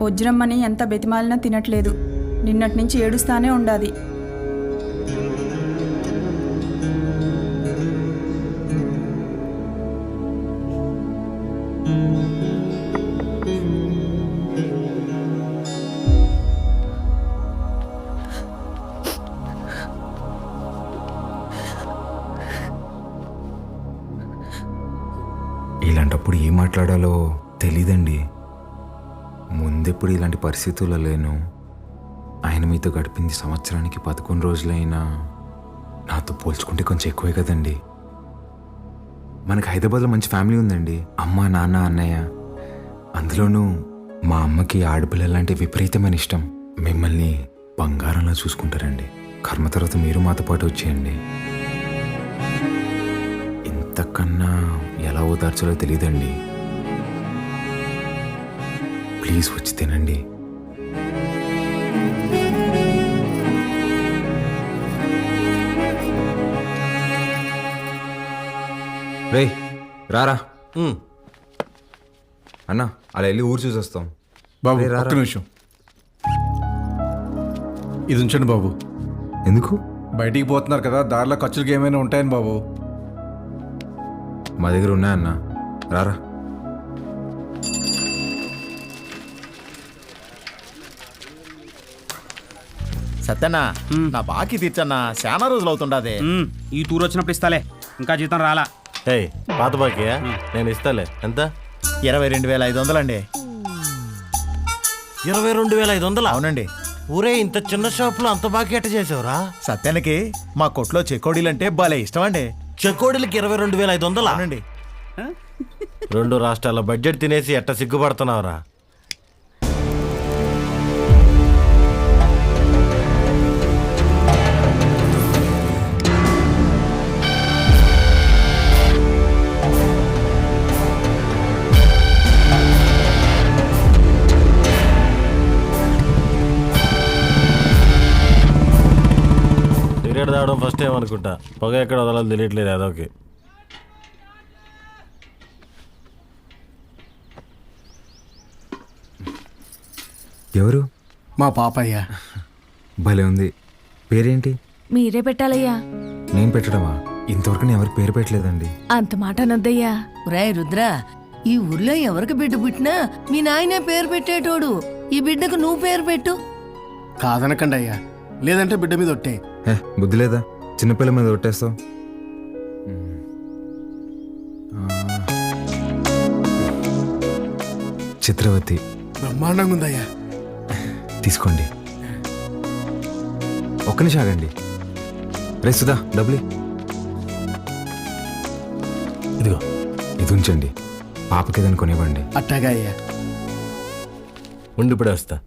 వజ్రమ్మని ఎంత బెతిమాలినా తినట్లేదు. నిన్నటి నుంచి ఏడుస్తానే ఉండాది. ఇలాంటప్పుడు ఏం మాట్లాడాలో తెలీదండి. ముందెప్పుడు ఇలాంటి పరిస్థితుల్లో లేను. ఆయన మీతో గడిపింది సంవత్సరానికి 11 రోజులైనా నాతో పోల్చుకుంటే కొంచెం ఎక్కువే కదండి. మనకు హైదరాబాద్లో మంచి ఫ్యామిలీ ఉందండి. అమ్మ, నాన్న, అన్నయ్య. అందులోనూ మా అమ్మకి ఆడపిల్లలంటే విపరీతమైన ఇష్టం. మిమ్మల్ని బంగారంలా చూసుకుంటారండి. కర్మ తర్వాత మీరు మాతో పాటు వచ్చేయండి. ఇంతకన్నా ఎలా ఓదార్చాలో తెలియదండి. ప్లీజ్ వచ్చి తినండి. రే రారా అన్నా, అలా వెళ్ళి ఊరు చూసి వస్తాం. బాబు ఒక్క నిమిషం ఇది ఉంచండి బాబు. ఎందుకు? బయటికి పోతున్నారు కదా, దారిలో ఖర్చులకి ఏమైనా ఉంటాయని బాబు. మా దగ్గర ఉన్నాయన్నా, రారా. సత్యన్నా, నా బాకీ తీర్చన్నా, చాలా రోజులు అవుతుండదే. ఈ టూర్ వచ్చినప్పుడు ఇస్తాలే, ఇంకా జీతం రాలా. పాత బాకీయా? నేను ఇస్తాలే. ఎంత? 22,500 అండి. 22,500? అవునండి. ఊరే, ఇంత చిన్న షాపులో అంత బాకీ ఎట్ట చేసావురా? సత్యానికి మా కొట్లో చెకోడీలంటే భలే ఇష్టం అండి. చెకోడీలకి 22,500? అవునండి. 2 రాష్ట్రాల బడ్జెట్ తినేసి ఎట్ట సిగ్గుపడుతున్నావురా? సిగరెట్ తాగడం ఫస్ట్ టైం అనుకుంటా. పొగ ఎక్కడ వదలాలి తెలియట్లేదు అదొకే. ఎవరు? మా పాపయ్య. భలే ఉంది. పేరేంటి? మీరే పెట్టాలయ్యా. నేను పెట్టడమా? ఇంతవరకు నేను ఎవరికి పేరు పెట్టలేదండి. అంత మాట అనొద్దయ్యా. రాయ్ రుద్ర, ఈ ఊర్లో ఎవరికి బిడ్డ పుట్టినా మీ నాయనే పేరు పెట్టేటోడు. ఈ బిడ్డకు నువ్వు పేరు పెట్టు. కాదనకండి అయ్యా, లేదంటే బిడ్డ మీద ఒట్టే. బుద్ధి లేదా? చిన్నపిల్ల మీద ఒట్టేస్తావు. చిత్రవతి. బ్రహ్మాండంగా ఉందయ్యా. తీసుకోండి. ఒక్క నిమిషం ఆగండి. రే సుధా, డబ్బులు ఇదిగో. ఇది ఉంచండి, పాపకి ఏదైనా కొనివ్వండి. అట్టాగా అయ్యా. ఉండిప్పుడే వస్తా.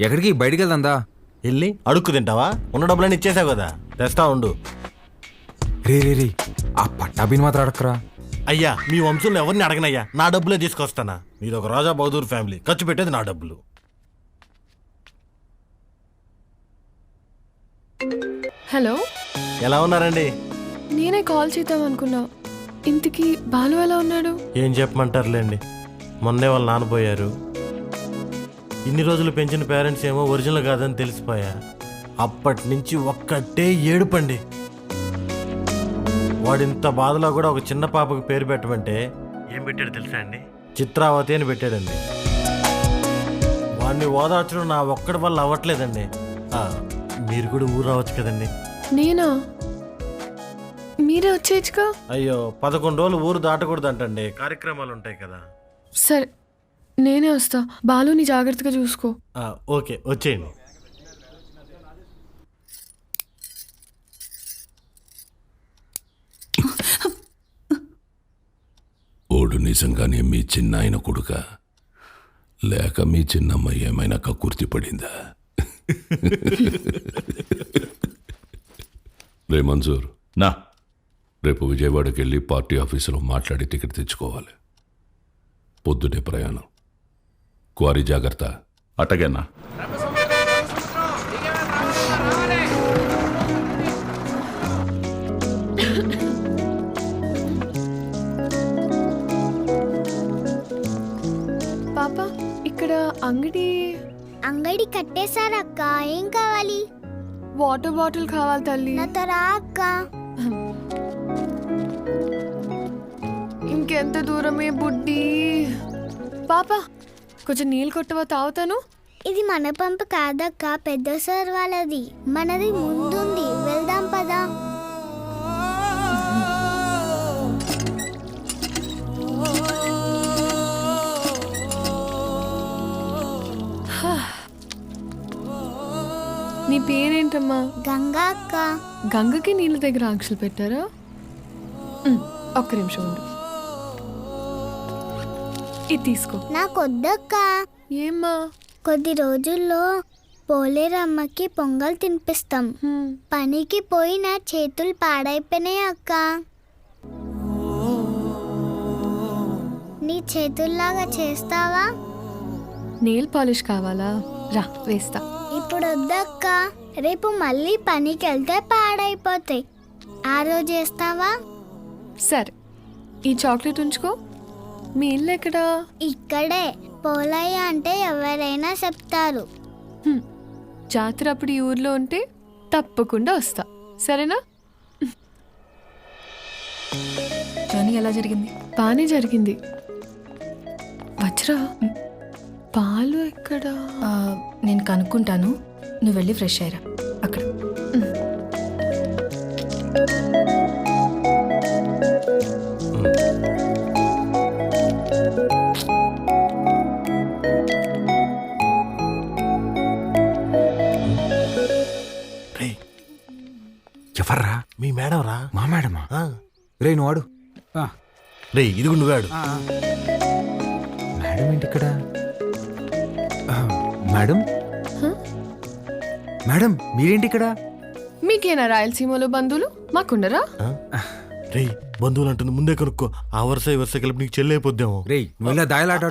ఎక్కడికి? బయటికి వెళ్దా? వెళ్ళి అడుక్కు తింటావా? ఉన్న డబ్బులన్నీ ఇచ్చేసావు కదా, తెస్తా ఉండు. రే రే రే, ఆ పట్టాభిని మాత్రం అడక్కరా. అయ్యా, మీ వంశంలో ఎవరిని అడగనయ్యా, నా డబ్బులే తీసుకొస్తానా. మీరు ఒక రాజా బహదూర్ ఫ్యామిలీ, ఖర్చు పెట్టేది నా డబ్బులు. హలో, ఎలా ఉన్నారండి? నేనే కాల్ చేద్దాం అనుకున్నా. ఇంతకీ బాలు ఎలా ఉన్నాడు? ఏం చెప్పమంటారులేండి, మొన్నే వాళ్ళు నాన్నపోయారు. ఇన్ని రోజులు పెంచిన పేరెంట్స్ ఏమో ఒరిజినల్ కాదని తెలిసిపోయా. అప్పటి నుంచి ఒక్కటే ఏడుపండి. వాడింత బాధలో కూడా ఒక చిన్న పాపకు పేరు పెట్టమంటే ఏం పెట్టాడు తెలుసా అండి? చిత్రావతి అని పెట్టాడండి. వాడిని ఓదార్చడం నా ఒక్కడి వల్ల అవ్వట్లేదండి. మీరు కూడా ఊరు రావచ్చు కదండి. నేనా? మీరే వచ్చేయచ్చుగా. అయ్యో 11 రోజులు ఊరు దాటకూడదంటండి, కార్యక్రమాలు ఉంటాయి కదా. సరే నేనే వస్తా. బాలుని జాగ్రత్తగా చూసుకో. ఓకే వచ్చేయండి. ఓడు నిజంగానే మీ చిన్నాయన కొడుక, లేక మీ చిన్నమ్మ ఏమైనా కక్కుర్తి పడిందా? రే మంజూర్, నా రేపు విజయవాడకి వెళ్ళి పార్టీ ఆఫీసులో మాట్లాడి టికెట్ తెచ్చుకోవాలి. పొద్దుటే ప్రయాణం. క్వారీ జాగ్రత్త. అటగన్నా. పాప ఇక్కడ అంగడి కట్టేశారక్క. ఏం కావాలి? వాటర్ బాటిల్ కావాలి తల్లి. నాతో రా అక్క. ఇంకెంత దూరమే బుడ్డి. పాప కొంచెం నీళ్ళు కొట్టవా, తాగుతాను. ఇది మన పంపు కాదక్క, పెద్ద సార్ వాళ్ళది. మనది ముందుంది, వెళ్దాం పదా. నీ పేరేంటమ్మా? గంగా అక్క. గంగకి నీళ్ళ దగ్గర ఆంక్షలు పెట్టారా? ఒక్క నిమిషం ఉండు. ఇది తీసుకో. నాకొద్దక్క. ఏమ్మా? కొద్ది రోజుల్లో పోలేరమ్మకి పొంగల్ తినిపిస్తాం. పనికి పోయి నా చేతులు పాడైపోయినాయి అక్క. నీ చేతుల్లాగా చేస్తావా? నెయిల్ పాలిష్ కావాలా? రా వేస్తా. ఇప్పుడు వద్దక్క, రేపు మళ్ళీ పనికి వెళ్తే పాడైపోతాయి. ఆ రోజు చేస్తావా? సరే, ఈ చాక్లెట్ ఉంచుకో. మీ ఇల్లు ఎక్కడా? ఇక్కడే. పోలయ్య అంటే ఎవరైనా చెప్తారు. జాతర అప్పుడు ఈ ఊర్లో ఉంటే తప్పకుండా వస్తా, సరేనా? జర్నీ ఎలా జరిగింది? బాగానే జరిగింది. వజ్రా, పాలు ఎక్కడా? నేను కనుక్కుంటాను, నువ్వు వెళ్ళి ఫ్రెష్ అయ్యరా అక్కడ. ఎవర్రా? మీ మేడం రా. మా మేడమా? రే నువ్వు ఆడు. రే ఇదిగు నువ్వాడు. మేడం ఏంటి ఇక్కడ? మేడం మేడం మీరేంటి ఇక్కడ? మీకేనా రాయలసీమలో బంధువులు? మాకుండరా? రే బంధువులు అంటుంది, ముందే కనుక్కో. ఆ వరుస ఈ వరుస కలిపి నీకు చెల్లి అయిపోద్దాము. రే నువ్వు ఇలా దాయలాట.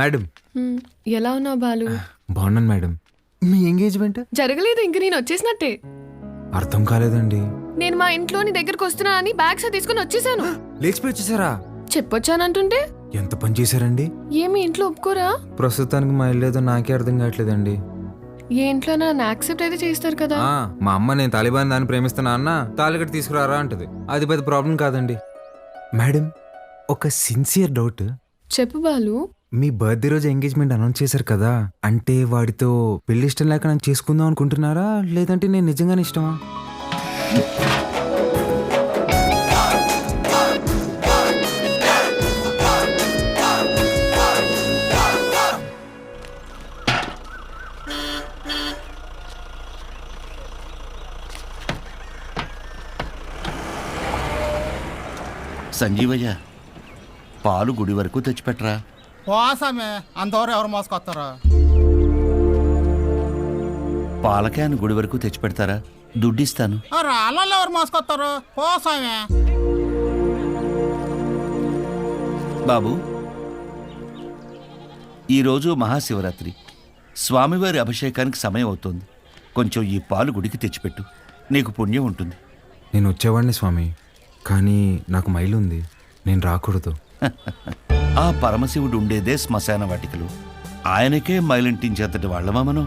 మేడం ఎలా ఉన్నావు బాలు? బాగున్నాను మేడం. మీ ఎంగేజ్మెంట్ జరగలేదు, ఇంక నేను వచ్చేసినట్టే. అర్థం కాలేదండి. నేను మా ఇంట్లోని దగ్గరకు వస్తున్నానని బ్యాగ్స్ తీసుకుని వచ్చేసాను. లేచిపోయి వచ్చేసారా? చెప్పొచ్చానంటుంటే ఎంత పని చేశారండి? ఏమి ఇంట్లో ఒప్పుకోరా? ప్రస్తుతానికి మా ఇల్లు ఏదో నాకే అర్థం కావట్లేదండి. ఏ ఇంట్లో నన్ను యాక్సెప్ట్ అయితే చేస్తారు కదా. మా అమ్మ నేను తాలిబాన్ దాన్ని ప్రేమిస్తున్నా అన్న తాలిగట్టు తీసుకురారా అంటది. అది పెద్ద ప్రాబ్లం కాదండి. మేడం ఒక సిన్సియర్ డౌట్. చెప్పు బాలు. మీ బర్త్డే రోజు ఎంగేజ్మెంట్ అనౌన్స్ చేశారు కదా, అంటే వాడితో పెళ్లి ఇష్టం లేక నన్ను చేసుకుందాం అనుకుంటున్నారా, లేదంటే నేను నిజంగానే ఇష్టమా? సంజీవయ్య, పాలు గుడి వరకు తెచ్చిపెట్టరా. పోసామే, అంతవరకు ఎవరు మోసుకొస్తారా? పాల క్యాన్ గుడి వరకు తెచ్చిపెడతారా? దుడ్డిస్తాను. రాళ్ళల్లో ఎవరు మోసుకొస్తారు? పోసామే. బాబు, ఈరోజు మహాశివరాత్రి, స్వామివారి అభిషేకానికి సమయం అవుతోంది. కొంచెం ఈ పాలు గుడికి తెచ్చిపెట్టు, నీకు పుణ్యం ఉంటుంది. నేను వచ్చేవాడిని స్వామి, కానీ నాకు మైలు ఉంది, నేను రాకూడదు. ఆ పరమశివుడు ఉండేదే శ్మశాన వాటికలు. ఆయనకే మైలింటించేంతటి వాళ్ళమా మనం?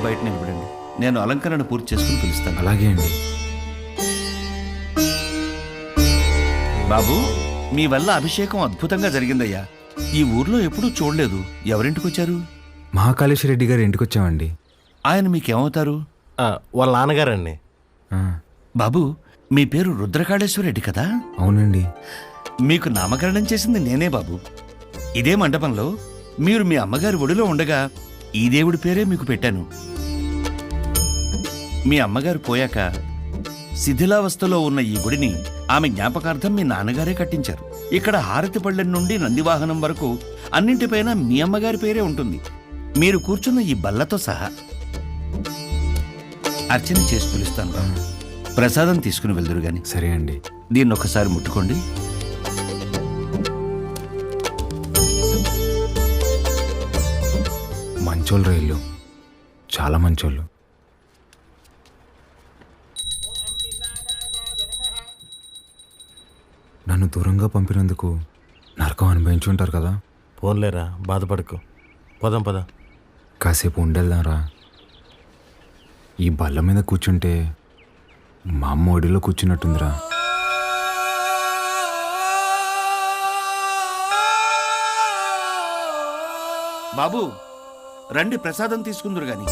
బయట నిలబడండి. నేను అలంకరణ పూర్తి చేసుకుని పిలుస్తాను. అలాగే అండి. బాబు, మీ వల్ల అభిషేకం అద్భుతంగా జరిగిందయ్యా. ఈ ఊర్లో ఎప్పుడూ చూడలేదు. ఎవరింటికి వచ్చారు? మహాకాళేశ్వర రెడ్డి గారి ఇంటికి వచ్చామండి. ఆయన మీకేమవుతారు? వాళ్ళ నాన్నగారండి. బాబు, మీ పేరు రుద్రకాళేశ్వర రెడ్డి కదా? అవునండి. మీకు నామకరణం చేసింది నేనే బాబు. ఇదే మండపంలో మీరు మీ అమ్మగారి ఒడిలో ఉండగా ఈ దేవుడి పేరే మీకు పెట్టాను. మీ అమ్మగారు పోయాక శిథిలావస్థలో ఉన్న ఈ గుడిని ఆమె జ్ఞాపకార్థం మీ నాన్నగారే కట్టించారు. ఇక్కడ హారతి పళ్ళెం నుండి నందివాహనం వరకు అన్నింటిపైన మీ అమ్మగారి పేరే ఉంటుంది. మీరు కూర్చున్న ఈ బల్లతో సహా. అర్చన చేసి పిలుస్తాను బాబు. ప్రసాదం తీసుకుని వెళ్దురు గాని. సరే అండి. దీన్ని ఒకసారి ముట్టుకోండి. మంచోళ్ళు రైళ్ళు, చాలా మంచోళ్ళు. నన్ను దూరంగా పంపినందుకు నరకం అనుభవించుంటారు కదా. పోన్లేరా, బాధపడకు. పదం పద. కాసేపు ఉండేద్దాంరా. ఈ బల్ల మీద కూర్చుంటే మా అమ్మ ఒడిలో కూర్చున్నట్టుందిరా. బాబు, రండి ప్రసాదం తీసుకుందరు గాని.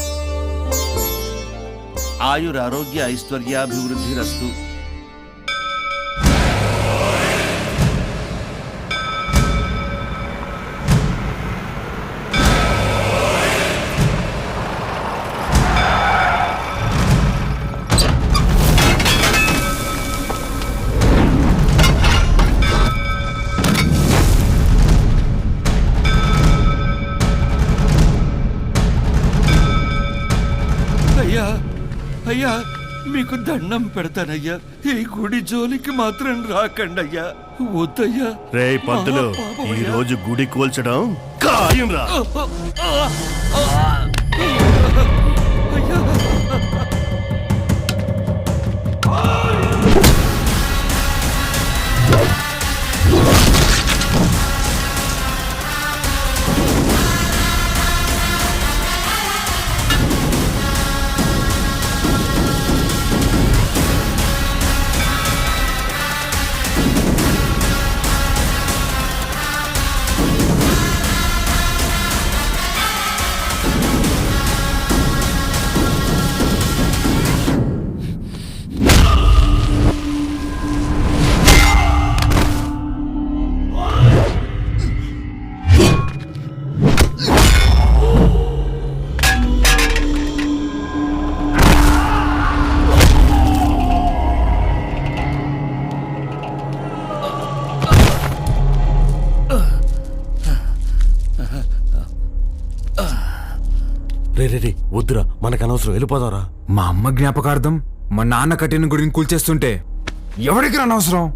ఆయురారోగ్య ఐశ్వర్యాభివృద్ధి రస్తు. అయ్యా, అయ్యా, మీకు దండం పెడతానయ్యా. ఈ గుడి జోలికి మాత్రం రాకండి అయ్యా. వద్దయ్యా. రే పంతులు, ఈ రోజు గుడి కూల్చడం ఖాయం రా. రే వద్దురా, మనకు అనవసరం, వెళ్ళిపోదారా. మా అమ్మ జ్ఞాపకార్థం మా నాన్న కట్టిన గుడిని కూల్చేస్తుంటే ఎవరికి అనవసరం?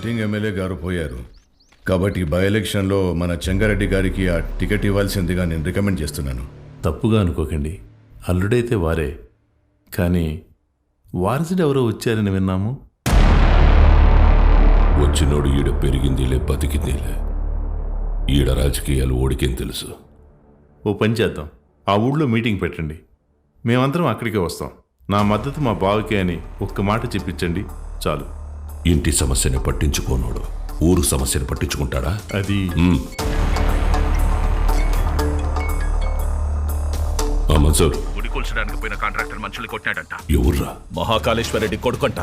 సిట్టింగ్ ఎమ్మెల్యే గారు పోయారు కాబట్టి బై ఎలక్షన్లో మన చెంగారెడ్డి గారికి ఆ టికెట్ ఇవ్వాల్సిందిగా నేను రికమెండ్ చేస్తున్నాను. తప్పుగా అనుకోకండి, అల్లుడైతే వారే, కానీ వారసుడు ఎవరో వచ్చారని విన్నాము. వచ్చినోడు ఈడ పెరిగిందిలే బతికిందిలే. ఈడ రాజకీయాలు ఓడికేం తెలుసు. ఓ పని చేద్దాం, ఆ ఊళ్ళో మీటింగ్ పెట్టండి, మేమందరం అక్కడికే వస్తాం. నా మద్దతు మా బావకే అని ఒక్క మాట చెప్పించండి చాలు. ఇంటి సమస్యని పట్టించుకోనోడు ఊరు సమస్యను పట్టించుకుంటాడా? అది మన్సూర్, గుడి కూల్చడానికి పోయిన కాంట్రాక్టర్ మనుషులు కొట్టాడంట. ఎవర్రా? మహాకాళేశ్వరరెడ్డి కొడుకంట.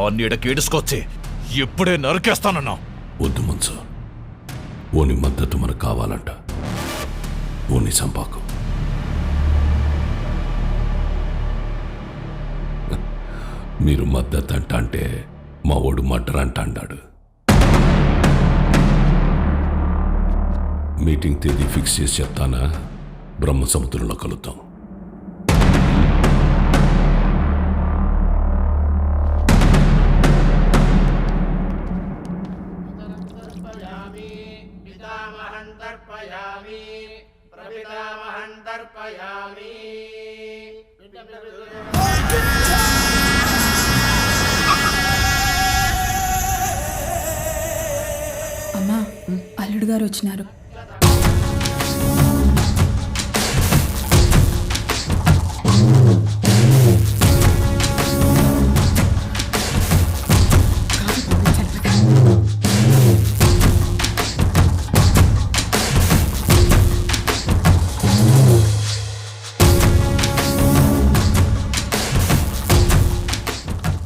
ఆ నీడకి ఏడుసుకొచ్చి ఇప్పుడే నరికేస్తానన్నా. వద్దు మన్సూర్, ఓని మద్దతు మనకు కావాలంట. ఓని సంపాకు. మీరు మద్దతు అంట అంటే మా ఓడు మర్డర్ అంట అన్నాడు. మీటింగ్ తేదీ ఫిక్స్ చేసి చెప్తానా? బ్రహ్మ సముద్రంలో కలుద్దాం. అమ్మా, అల్లుడు గారు వచ్చినారు.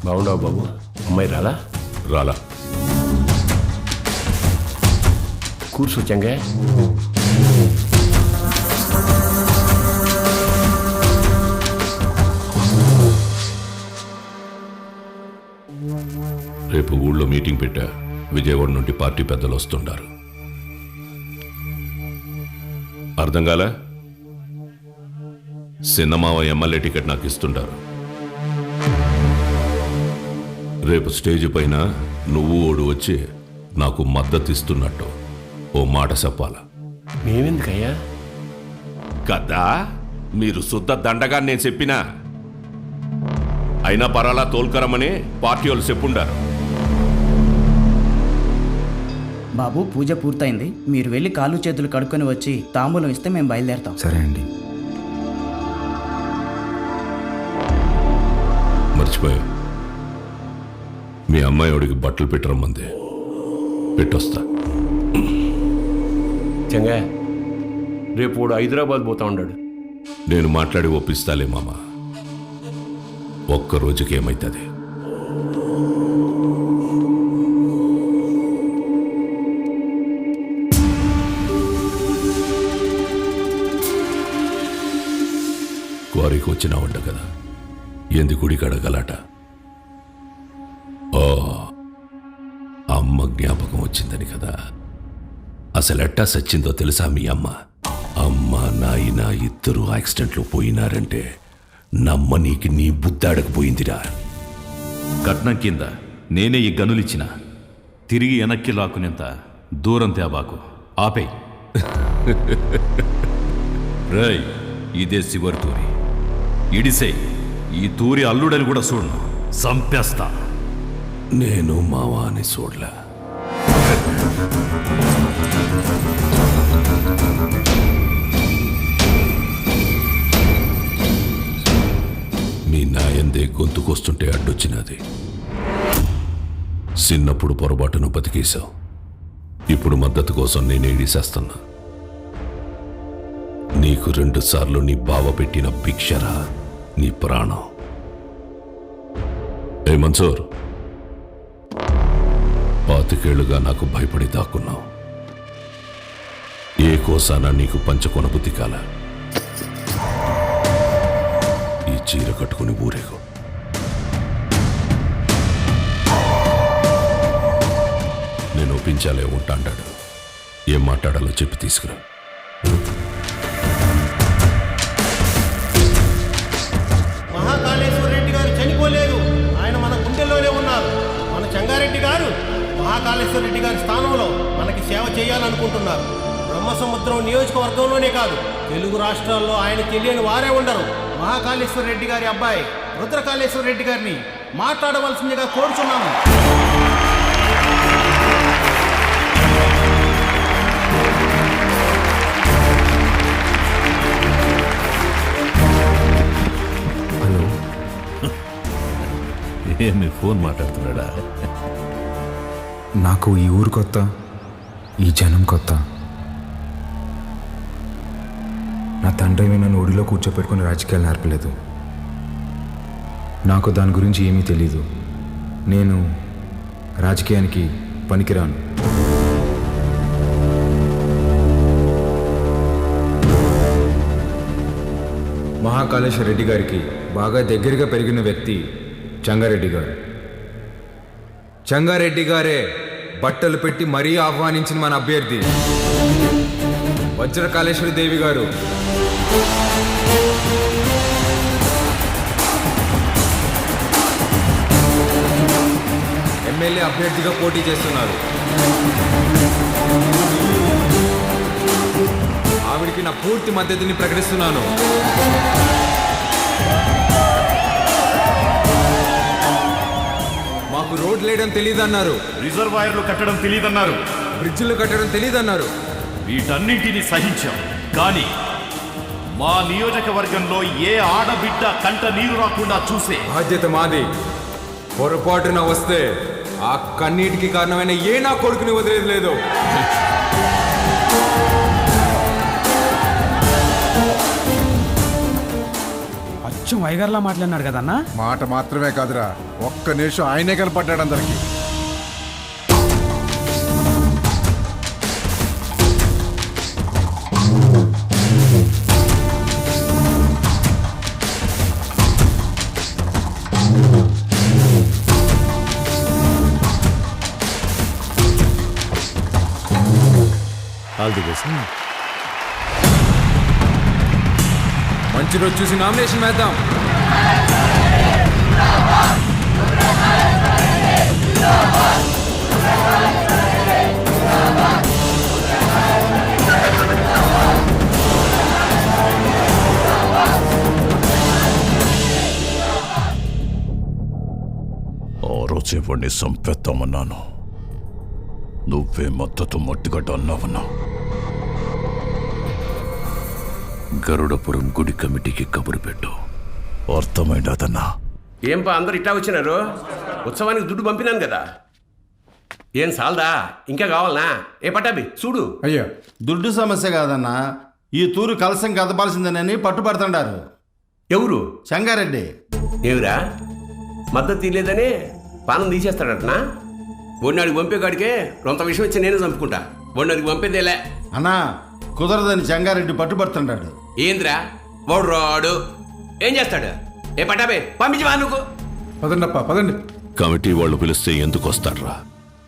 బాగుండవు బాబు, అమ్మాయి రాలా? రాలా. కూర్చోచ్చంగా. రేపు ఊళ్ళో మీటింగ్ పెట్టా. విజయవాడ నుండి పార్టీ పెద్దలు వస్తుండారు. అర్థం కాలే? సిన్నమావ ఎమ్మెల్యే టికెట్ నాకు ఇస్తుంటారు. రేపు స్టేజ్ పైన నువ్వు ఓడు వచ్చి నాకు మద్దతు ఇస్తున్నట్టు ఓ మాట చెప్పాల. మేమెందుకయ్యా? కదా మీరు శుద్ధ దండగా నేను చెప్పినా. అయినా పరాలా తోల్కరమని పార్టీ వాళ్ళు చెప్పుండారు. బాబు, పూజ పూర్తయింది, మీరు వెళ్ళి కాళ్ళు చేతులు కడుక్కొని వచ్చి తాంబూలం ఇస్తే మేము బయలుదేరతాం. సరే అండి. మర్చిపోయా, మీ అమ్మాయిడికి బట్టలు పెట్టరమ్మంది. పెట్టొస్తా. చంగా, రేపు వాడు హైదరాబాద్ పోతా ఉన్నాడు. నేను మాట్లాడి ఒప్పిస్తాలే మామ. ఒక్క రోజుకి ఏమైతుంది? క్వారీకి వచ్చినావంట కదా, ఏంది గుడి కడగలాట? ఓ, అమ్మ జ్ఞాపకం వచ్చిందని కదా. అసలు ఎట్టా సచ్చిందో తెలుసా మీ అమ్మ? అమ్మ నాయన ఇద్దరు యాక్సిడెంట్లో పోయినారంటే నమ్మనీకి నీ బుద్ధాడకపోయిందిరా. కట్నం కింద నేనే ఈ గనులిచ్చిన, తిరిగి వెనక్కి లాక్కునేంత దూరం తేబాకు. ఆపే. రై, ఇదే చివరి తూరి. ఇడిసే, ఈ తూరి అల్లుడని కూడా చూడను, సంపేస్తా. నేను మావా అని చూడలే. మీ నాయందే గొంతుకొస్తుంటే అడ్డొచ్చినది. చిన్నప్పుడు పొరపాటును బతికేశావు. ఇప్పుడు మద్దతు కోసం నేను ఏడిసేస్తున్నా. నీకు 2 సార్లు నీ బావ పెట్టిన భిక్షరా నీ ప్రాణం. ఏ మన్సూర్, 25 ఏళ్లుగా నాకు భయపడి దాక్కున్నావు. ఏ కోసానా నీకు పంచకొన బుద్ధి కాల. ఈ చీర కట్టుకుని ఊరేగు. నేను ఒప్పించాలే ఉంటాడాడు. ఏం మాట్లాడాలో చెప్పి తీసుకురా. మహాకాళేశ్వర రెడ్డి గారు చనిపోలేదు, ఆయన మన గుండెల్లోనే ఉన్నారు. మన చెంగారెడ్డి గారు మహాకాళేశ్వర రెడ్డి గారి స్థానంలో మనకి సేవ చేయాలనుకుంటున్నారు. బ్రహ్మసముద్రం నియోజకవర్గంలోనే కాదు, తెలుగు రాష్ట్రాల్లో ఆయన తెలియని వారే ఉండరు. మహాకాళేశ్వర రెడ్డి గారి అబ్బాయి రుద్రకాళేశ్వర రెడ్డి గారిని మాట్లాడవలసిందిగా కోరుచున్నాము. హలో, ఏమి ఫోన్ మాట్లాడుతున్నాడా? నాకు ఈ ఊరు కొత్త, ఈ జనం కొత్త. నా తండ్రి నన్ను ఒడిలో కూర్చోపెట్టుకుని రాజకీయాలు నేర్పలేదు. నాకు దాని గురించి ఏమీ తెలీదు. నేను రాజకీయానికి పనికిరాను. మహాకాళేశ్వర రెడ్డి గారికి బాగా దగ్గరగా పెరిగిన వ్యక్తి చెంగారెడ్డి గారు. చెంగారెడ్డి గారే బట్టలు పెట్టి మరీ ఆహ్వానించిన మన అభ్యర్థి వజ్రకాళేశ్వరి దేవి గారు. ఎమ్మెల్యే అభ్యర్థిగా పోటీ చేస్తున్నారు. ఆవిడికి నా పూర్తి మద్దతుని ప్రకటిస్తున్నాను. మాకు రోడ్లు వేయడం తెలియదన్నారు, రిజర్వాయర్లు కట్టడం తెలియదన్నారు, బ్రిడ్జిలు కట్టడం తెలియదన్నారు. వీటన్నింటినీ సహించాం. కానీ మా నియోజకవర్గంలో ఏ ఆడబిడ్డ కంట నీరు రాకుండా చూసే బాధ్యత మాది. పొరపాటున వస్తే ఆ కన్నీటికి కారణమైన ఏ నా కొడుకుని వదిలేదు లేదు. అచ్చం వైగర్లా మాట్లాడినాడు కదన్నా. మాట మాత్రమే కాదురా, ఒక్క నిమిషం ఆయనే కనపడ్డాడు అందరికి. All the best. మంచి రోజు చూసి నామినేషన్ వేద్దాం. ఆ రోజే వాడిని సంపెత్తామన్నాను, నువ్వే మద్దతు మట్టిగడ్డ అన్నావన్నా. గరుడపురం గుడి కమిటీకి కబురు పెట్టు. అర్థమైందన్నా? ఏంపా అందరు ఇట్టా వచ్చినారు? ఉత్సవానికి దుడ్డు పంపినాను కదా, ఏం సాల్దా? ఇంకా కావాలనా? ఏ పట్టాబి చూడు. అయ్యో, దుడ్డు సమస్య కాదన్నా, ఈ తూరు కలసం కదపాల్సిందేనని పట్టుబడుతుండారు. ఎవరు? చెంగారెడ్డి. ఏమిరా మద్దతు తీయలేదని పానం తీసేస్తాడటనా? ఒడినాడికి పంపేకాడికే రొంత విషయం వచ్చి నేను చంపుకుంటా. ఒడినాడికి పంపేదేలే అన్నా, కుదరదని చెంగారెడ్డి పట్టుబడుతుంటాడు. ఏంద్రా వాడు రాడు, ఏం చేస్తాడు? ఏ పట్టాబే పంపించి వా నువ్వు. పదండప్ప పదండి. కమిటీ వాళ్ళు పిలిస్తే ఎందుకు వస్తాడ్రా?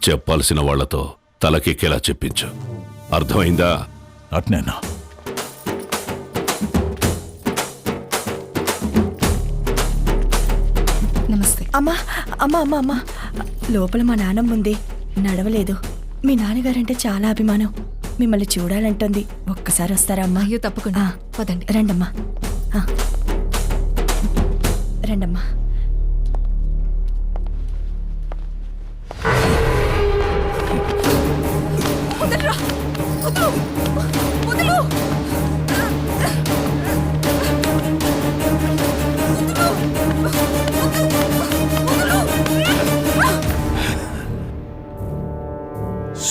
చెప్పాల్సిన వాళ్లతో తలకెక్కేలా చెప్పించు. అర్థమైందా? అట్నేనా? నమస్తే. అమ్మా అమ్మా అమ్మా అమ్మా, లోపల మా నాన్నమ్మ ఉంది, నడవలేదు. మీ నాన్నగారంటే చాలా అభిమానం, మిమ్మల్ని చూడాలంటుంది. ఒక్కసారి వస్తారా అమ్మా? అయ్యో తప్పకుండా, పదండి. రండమ్మా, రండమ్మా.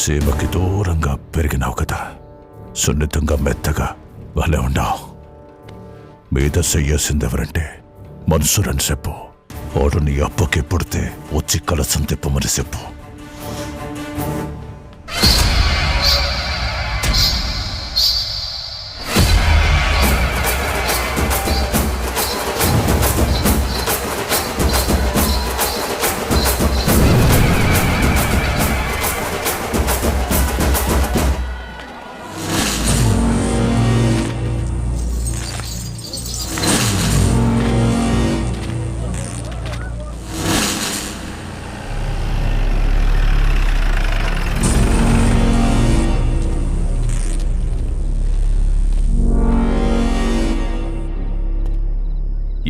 సీమకి దూరంగా పెరిగినావు కదా, సున్నితంగా మెత్తగా భలే ఉండావు. మీద చెయ్యాల్సిందెవరంటే మన్సూరని చెప్పు. వాడు నీ అప్పకి పుడితే వచ్చి కలసం తిప్పమని చెప్పు.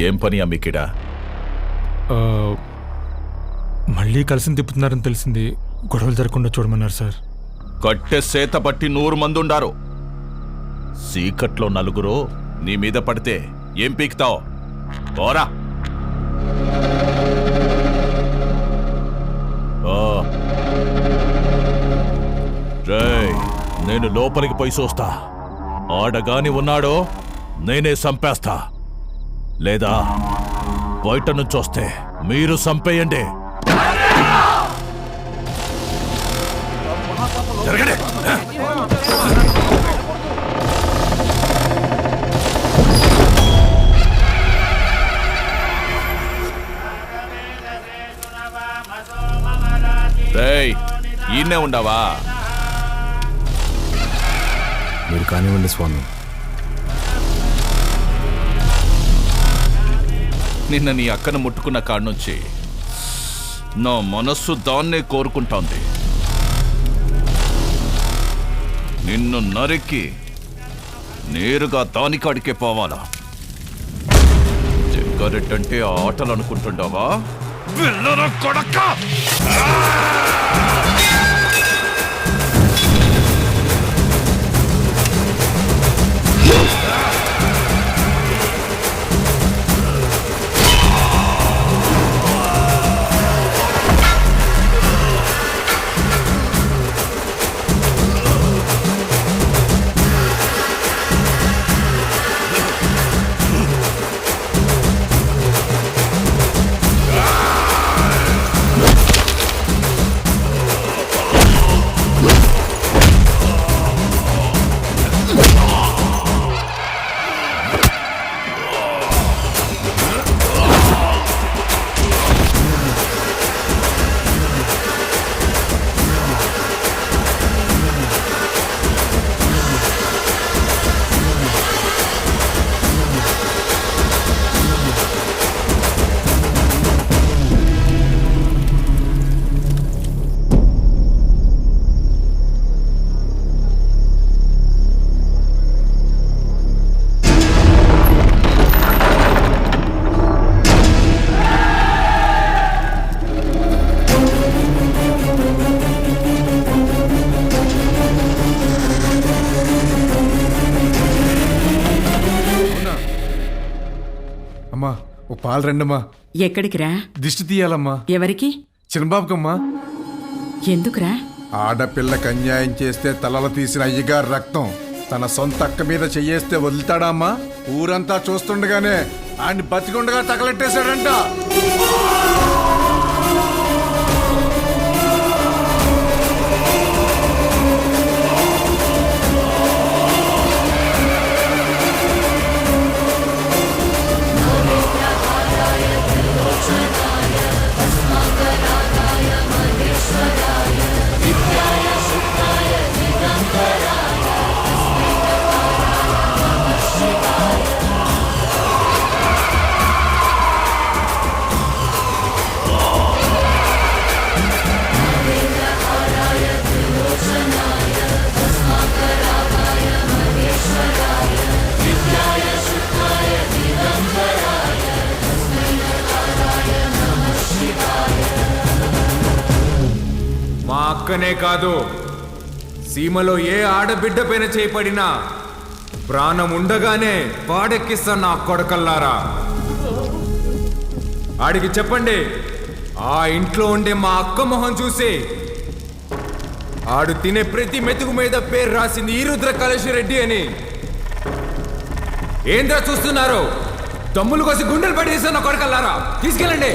ఏం పని అమ్మికిడా? మళ్ళీ కలిసి తిప్పుతున్నారని తెలిసింది. గొడవలు జరగకుండా చూడమన్నారు సార్. కట్టె సేత బట్టి 100 మంది ఉండారు. సీకట్లో 4 నీ మీద పడితే ఏం పీకుతావు? పోరా. రేయ్, నేను లోపలికి పోయి చూస్తా. ఆడగాని ఉన్నాడో నేనే చంపేస్తా, లేదా బయట నుంచి వస్తే మీరు చంపేయండి. జరగండి. రేయ్, ఈయనే ఉండవా? మీరు కానివ్వండి స్వామి. నిన్న నీ అక్కను ముట్టుకున్న కాడ్నుంచి నా మనస్సు దాన్నే కోరుకుంటోంది. నిన్ను నరికి నేరుగా దానికాడికే పోవాలా? జగ్గారెడ్డంటే ఆటలు అనుకుంటుండవా? వెళ్ళరా కొడక్క! అమ్మా, ఓ పాలు రండమ్మా. ఎక్కడికిరా? దిష్టి తీయాలమ్మా. ఎవరికి? చిన్నబాబుకమ్మా. ఎందుకురా? ఆడపిల్లకి అన్యాయం చేస్తే తలలు తీసిన అయ్యగారు రక్తం తన సొంత అక్క మీద చెయ్యేస్తే వదులుతాడా అమ్మా? ఊరంతా చూస్తుండగానే ఆయన్ని బతికుండగా తగలెట్టేశాడంట. మా అక్కనే కాదు, సీమలో ఏ ఆడబిడ్డ పైన చేపడినా ప్రాణం ఉండగానే వాడెక్కిస్తా నా కొడకల్లారా. ఆడికి చెప్పండి, ఆ ఇంట్లో ఉండే మా అక్క మొహం చూసి ఆడు తినే ప్రతి మెతుకు మీద పేరు రాసింది ఈరుద్ర కళేశ్వరెడ్డి అని. ఏంద్రా చూస్తున్నారు? దమ్ములు కోసి గుండెలు పడేసా నా కొడకల్లారా. తీసుకెళ్ళండి.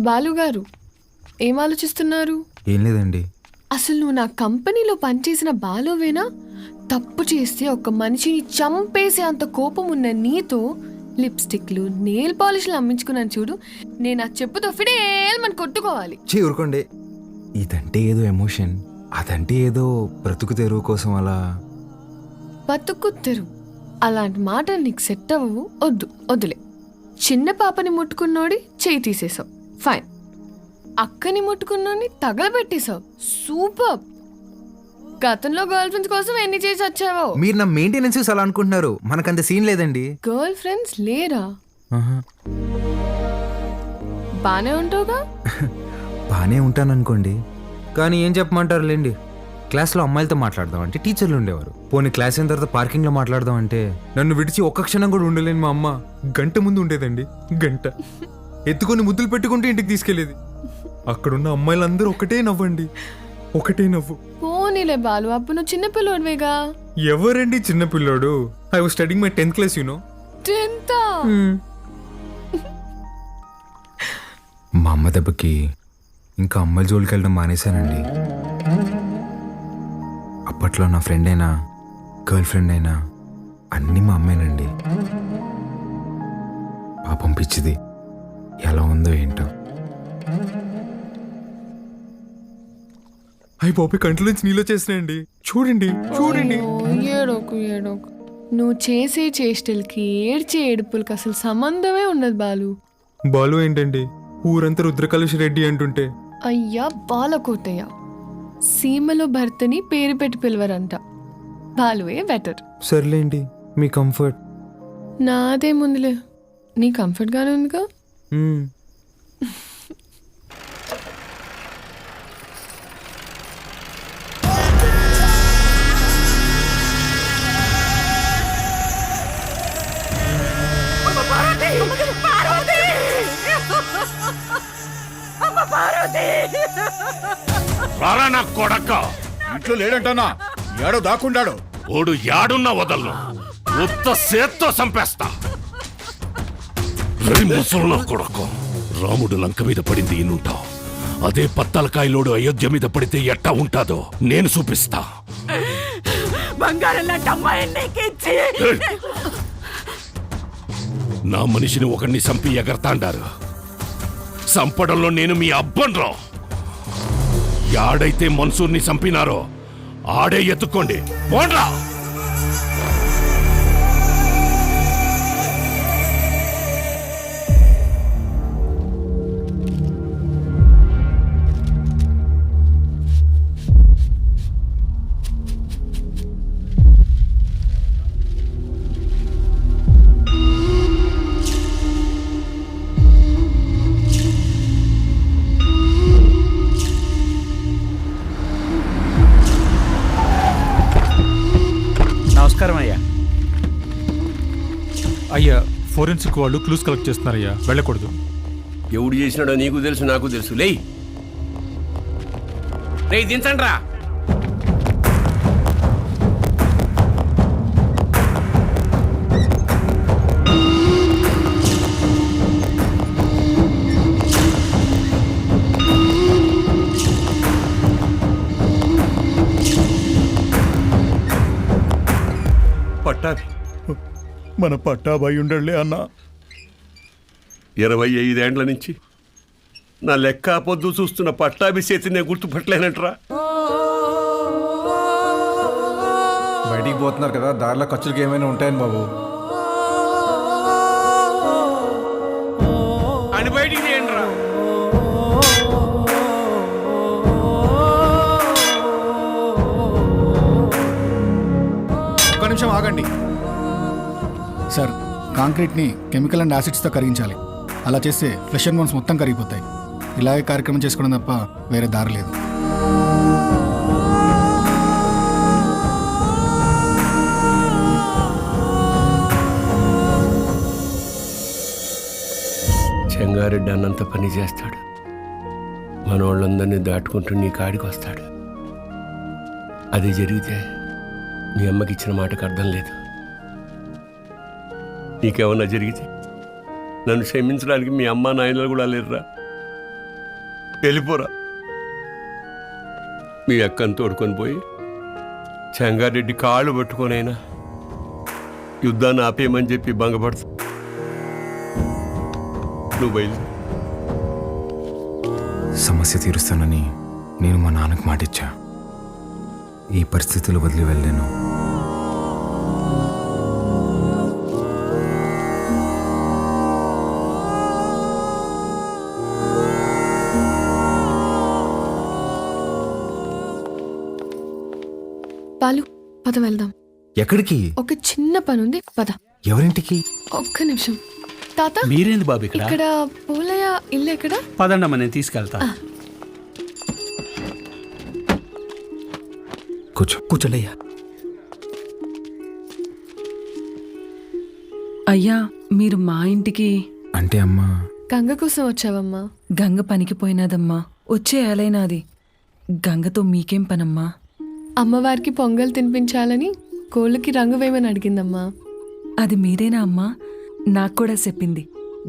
బాలుగారు ఏం ఆలోచిస్తున్నారు? ఏం లేదండి. అసలు నువ్వు నా కంపెనీలో పనిచేసిన బాలువేనా? తప్పు చేస్తే ఒక మనిషిని చంపేసే అంత కోపం ఉన్న నీతో లిప్స్టిక్లు నెయిల్ పాలిష్లు అమ్మించుకున్నాను చూడు. నేను ఆ చెప్పుతో ఫిడేల్మని కొట్టుకోవాలి. ఊరుకోండి. ఇదంటే ఏదో ఎమోషన్, అదంటే ఏదో బ్రతుకు తెరువు కోసం అలా. బతుకు తెరు అలాంటి మాటలు నీకు సెట్ అవ్వవు. వద్దులే. చిన్న పాపని ముట్టుకున్నోడి చేయి తీసేసావు, ఫైన్. అక్కని ముట్టుకున్నోడిని తగలబెట్టేశావు, సూపర్. గతంలో గర్ల్ ఫ్రెండ్స్ కోసం ఎన్ని చేసి వచ్చావో. మీరు నా మెయింటెనెన్స్ అలా అనుకుంటున్నారు, మనకంత సీన్ లేదండి. గర్ల్ ఫ్రెండ్స్ లేరా? బానే ఉంటావుగా? బానే ఉంటాను అనుకోండి, కానీ ఏం చెప్పమంటారు లేండి. క్లాస్లో అమ్మాయిలతో మాట్లాడదాం అంటే టీచర్లు ఉండేవారు. పోనీ క్లాస్ అయిన తర్వాత పార్కింగ్లో మాట్లాడదాం అంటే నన్ను విడిచి ఒక్క క్షణం కూడా ఉండలేని మా అమ్మ గంట ముందు ఉండేదండి. గంట ఎత్తుకొని ముద్దులు పెట్టుకుంటూ ఇంటికి తీసుకెళ్లేది. అక్కడున్న అమ్మాయిలందరూ ఒకటే నవ్వండి, ఒకటే నవ్వు. పోనీలే బాలు, అప్పుడు నువ్వు చిన్నపిల్లోడివేగా. ఎవరండి చిన్నపిల్లోడు? I was studying my 10th class, you know. 10th? మా అమ్మ దెబ్బకి ఇంకా అమ్మాయిల జోలికి వెళ్ళడం మానేశానండి. అప్పట్లో నా ఫ్రెండ్ అయినా గర్ల్ ఫ్రెండ్ అయినా అన్నీ మా అమ్మేనండి. పాపం పిచ్చిది ఎలా ఉందో ఏంటో. అయ్యి బాబు కంట్లో నుంచి నీళ్ళు చేసినాయండి. చూడండి చూడండి. ఏడోకు. నువ్వు చేసే చేష్టలకి ఏడ్చే ఏడుపులకి అసలు సంబంధమే ఉండదు బాలు. బాలు ఏంటండి ఊరంతా రుద్రకలుష రెడ్డి అంటుంటే? అయ్యా బాలకోటయ్య, సీమలో భర్తని పేరు పెట్టి పిలవరంట. బాలువే బెటర్. సర్లేండి, మీ కంఫర్ట్. నాదే ముందులే, నీ కంఫర్ట్ గానే ఉందిగా. రారా నా కొడక్క. ఇంట్లో లేడంటానా? ఏడో దాక్కుండాడు. ఓడు యాడున్నా వదలను, ఉత్త సేత్తో చంపేస్తా. ముసలు కొడకు. రాముడు లంక మీద పడింది ఈనుంటావు, అదే పత్తలకాయలోడు అయోధ్య మీద పడితే ఎట్టా ఉంటాదో నేను చూపిస్తా. నా మనిషిని ఒకరిని చంపి ఎగరతాండారు. చంపడంలో నేను మీ అబ్బన్రా. యాడైతే మన్సూర్ని చంపినారో ఆడే ఎత్తుకోండి, పోండ్రా. నమస్కారం అయ్యా. అయ్యా, ఫోరెన్సిక్ వాళ్ళు క్లూస్ కలెక్ట్ చేస్తున్నారయ్యా, వెళ్ళకూడదు. ఎవడు చేసినాడో నీకు తెలుసు, నాకు తెలుసు. లేయ్ దించండి రా. పట్టాభి, మన పట్టాభాయి ఉండలే అన్న. 25 ఏండ్ల నుంచి నా లెక్క పొద్దు చూస్తున్న పట్టాభి చేతి నేను గుర్తుపట్టలేనంటరా. బయటికి పోతున్నారు కదా, దారిలో ఖర్చులకి ఏమైనా ఉంటాయని బాబు. అని బయటికి తీయండిరా. ఒక్క నిమిషం ఆగండి సార్. కాంక్రీట్ని కెమికల్ అండ్ యాసిడ్స్తో కరిగించాలి. అలా చేస్తే ఫ్లెష్ అండ్ బోన్స్ మొత్తం కరిగిపోతాయి. ఇలాగే కార్యక్రమం చేసుకోవడం తప్ప వేరే దారి లేదు. చెంగారెడ్డి అన్నంత పని చేస్తాడు, మనోళ్ళందరినీ దాటుకుంటూ నీ కాడికి వస్తాడు. అది జరిగితే మీ అమ్మకి ఇచ్చిన మాటకు అర్థం లేదు. నీకేమన్నా జరిగితే నన్ను క్షమించడానికి మీ అమ్మ నాయనలు కూడా లేరురా. వెళ్ళిపోరా. మీ అక్కను తోడుకొని పోయి చెంగారెడ్డి కాళ్ళు పట్టుకొనైనా యుద్ధాన్ని ఆపేయమని చెప్పి భంగపడతా. నువ్వు బయలు. సమస్య తీరుస్తానని నేను మా నాన్నకు మాటిచ్చా. ఈ పరిస్థితులు వదిలి వెళ్ళాను. పాలు పద వెళ్దాం. ఎక్కడికి? ఒక చిన్న పని ఉంది, పద. ఎవరింటికి? ఒక్క నిమిషం. తాత మీరేంది బాబు ఇక్కడ? ఇక్కడ పోలయ్య ఇల్లు ఎక్కడ? పదండమ్మా, నేను తీసుకెళ్తా. కూర్చోండియ్యా. అయ్యా, మీరు మా ఇంటికి అంటే అమ్మా గంగ కోసం వచ్చావమ్మా? గంగ పనికి పోయినాదమ్మా, వచ్చే ఏలైనాది. గంగతో మీకేం పనమ్మా? అమ్మవారికి పొంగల్ తినిపించాలని కోళ్ళకి రంగు వేయమని అడిగిందమ్మా. అది మీరేనా అమ్మా? నాకు కూడా చెప్పింది.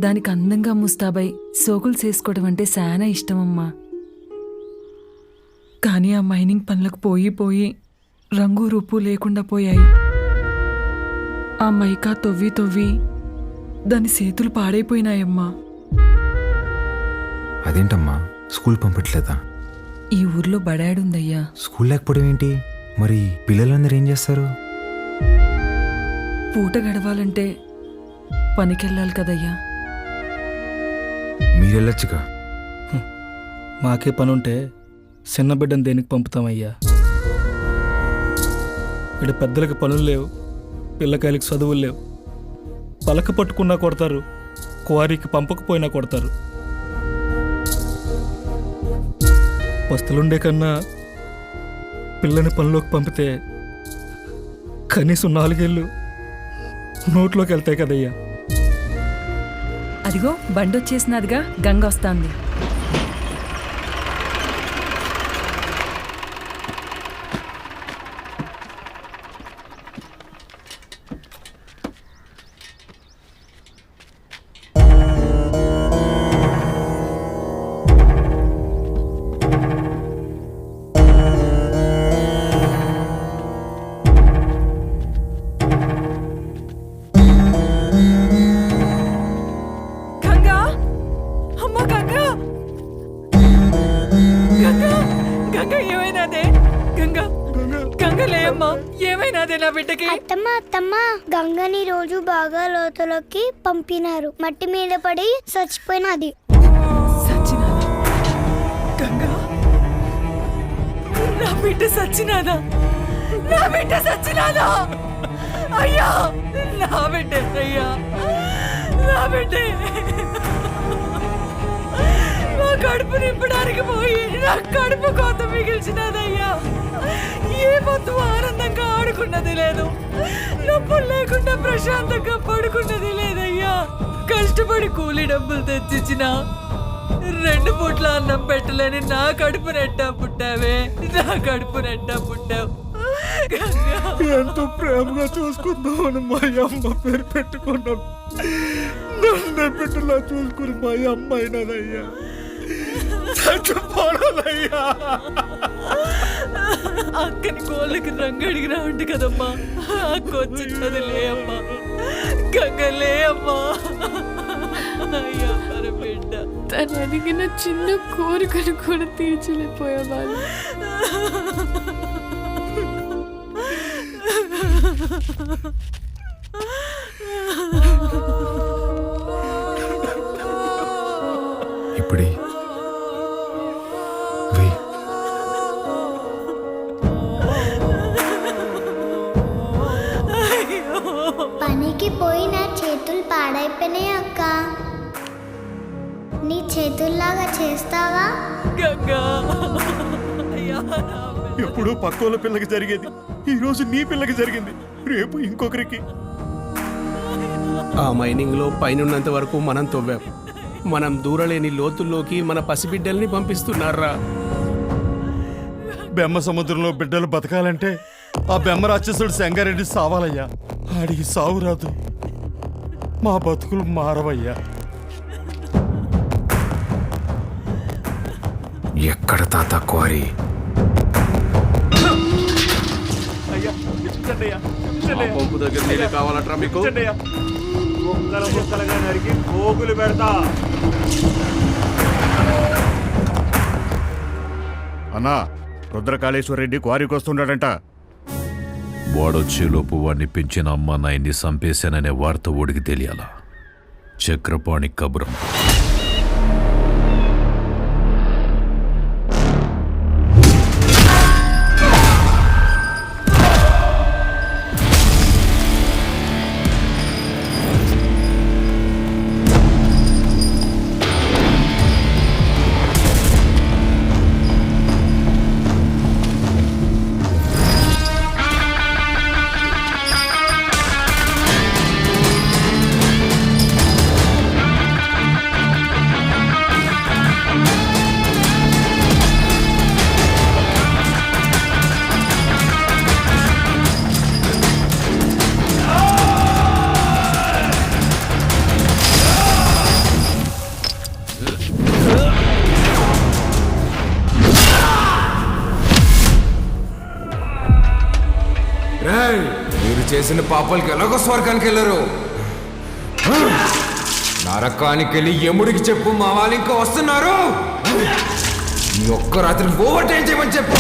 దానికి అందంగా ముస్తాబై సోకులు చేసుకోవడం అంటే చాలా ఇష్టమమ్మా. కానీ ఆ మైనింగ్ పనులకు పోయి రంగు రూపు లేకుండా పోయాయి. ఆ మైకా తవ్వి దాని చేతులు పాడైపోయినాయమ్మా. అదేంటమ్మా, స్కూల్ పంపట్లేదా? ఈ ఊర్లో బడాడుందయ్యా. స్కూల్ లేకపోవడం ఏంటి? మరి పిల్లలందరూ ఏం చేస్తారు? పూట గడవాలంటే పనికెళ్ళాలి కదయ్యా. మీరెళ్ళొచ్చుగా. మాకే పనుంటే చిన్న బిడ్డను దేనికి పంపుతామయ్యా? ఇక్కడ పెద్దలకు పనులు లేవు, పిల్లకాయలకి చదువులు లేవు. పలక పట్టుకున్నా కొడతారు, క్వారీకి పంపకపోయినా కొడతారు. వస్తులుండే కన్నా పిల్లని పనిలోకి పంపితే కనీసం 4 ఏళ్ళు నోట్లోకి వెళ్తాయి కదయ్యా. అదిగో బండొచ్చేసినదిగా, గంగ వస్తాంది. అత్తమ్మ, గంగని రోజు బాగా లోతులోకి పంపినారు. మట్టి మీద పడి చచ్చిపోయినది. నా బిడ్డ సచ్చినాదా? నా బిడ్డ సచ్చినాదా? అయ్యా, నా బిడ్డ అయ్యా, నా బిడ్డ నా కడుపు నింపడానికి పోయి నా కడుపు కోత మిగిల్చినదయ్యా. ఏ పొద్దు ఆనందంగా ఆడుకున్నది లేదు, నొప్పులు లేకుండా ప్రశాంతంగా పడుకున్నది లేదయ్యా. కష్టపడి కూలి డబ్బులు తెచ్చిచ్చిన 2 పూట్ల అన్నం పెట్టలేని నా కడుపు నెట్టా పుట్టావే, నా కడుపు నెట్టా పుట్టావు. ఎంతో ప్రేమగా చూసుకుందామని మా అమ్మ పేరు పెట్టుకున్నాం. నన్ను బిడ్డలా చూసుకుని మా అమ్మ అయినదయ్యా. అక్కని కోళ్ళకి రంగు అడిగినా ఉంటే కదమ్మా, అక్క వచ్చినది లే అమ్మా, గంగలే అమ్మా. అయ్యా మన బిడ్డ తను అడిగిన చిన్న కోరికను కూడా తీర్చలేకపోయేవాళ్ళు. ఇప్పుడే పనికి పోయి నా చేతులు పాడైపోయినాయి అక్క. నీ చేతుల్లాగా చేస్తావా? ఎప్పుడు పక్కోళ్ళ పిల్లకి జరిగేది ఈ రోజు నీ పిల్లకి జరిగింది, రేపు ఇంకొకరికి. ఆ మైనింగ్ లో పైనున్నంత వరకు మనం తవ్వాం. మనం దూరలేని లోతుల్లోకి మన పసిబిడ్డల్ని పంపిస్తున్నారా? బెమ్మ సముద్రంలో బిడ్డలు బతకాలంటే ఆ బెమ్మ రాక్షసుడు సంగారెడ్డి సావాలయ్యా. ఆడికి సావు రాదు, మా బతుకులు మారవయ్యా. ఎక్కడ తాత క్వారీ? పంపు దగ్గర నీళ్ళు కావాలట్రా మీకు? పోగులు పెడతా. అన్నా, రుద్రకాళేశ్వర రెడ్డి క్వారీకి వస్తున్నాడంట. వాడొచ్చేలోపు వాడిని పెంచిన అమ్మ నాయన్ని చంపేశాననే వార్త ఓడికి తెలియాలా? చక్రపాణి కబురం. మీరు చేసిన పాపాలకి ఎలాగో స్వర్గానికి వెళ్ళరు. నరకానికి వెళ్ళి యముడికి చెప్పు, మా వాళ్ళు ఇంకా వస్తున్నారు. ఈ ఒక్క రాత్రి ఓవర్ టైం చేయమని చెప్పు.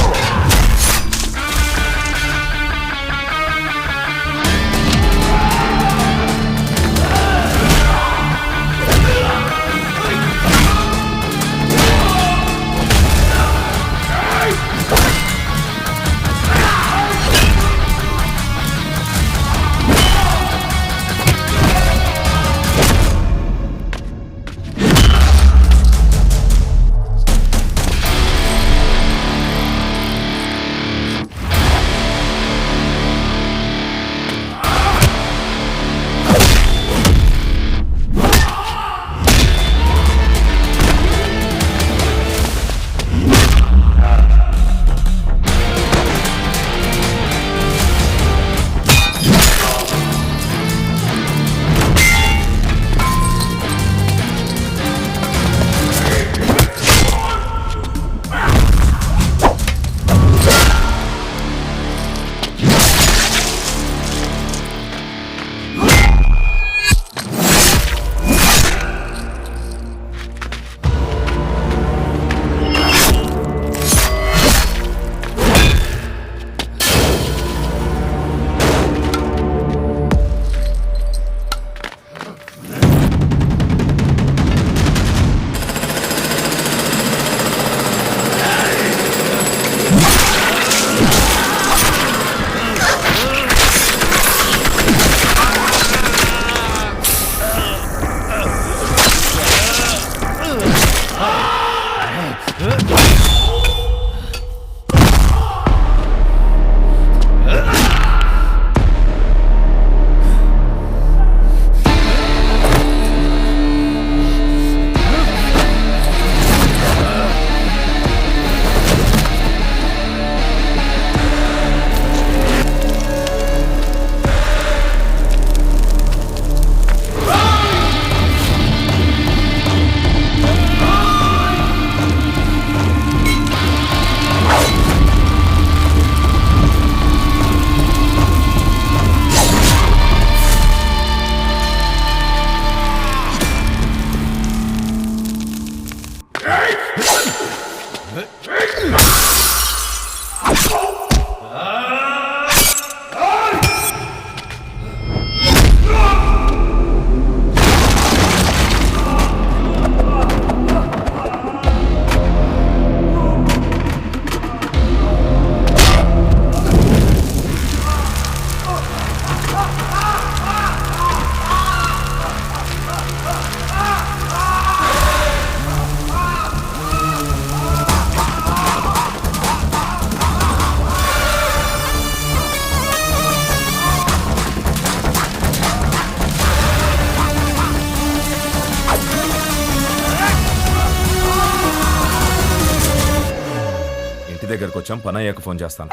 దగ్గరకు వచ్చాం, పనయ్యకు ఫోన్ చేస్తాను.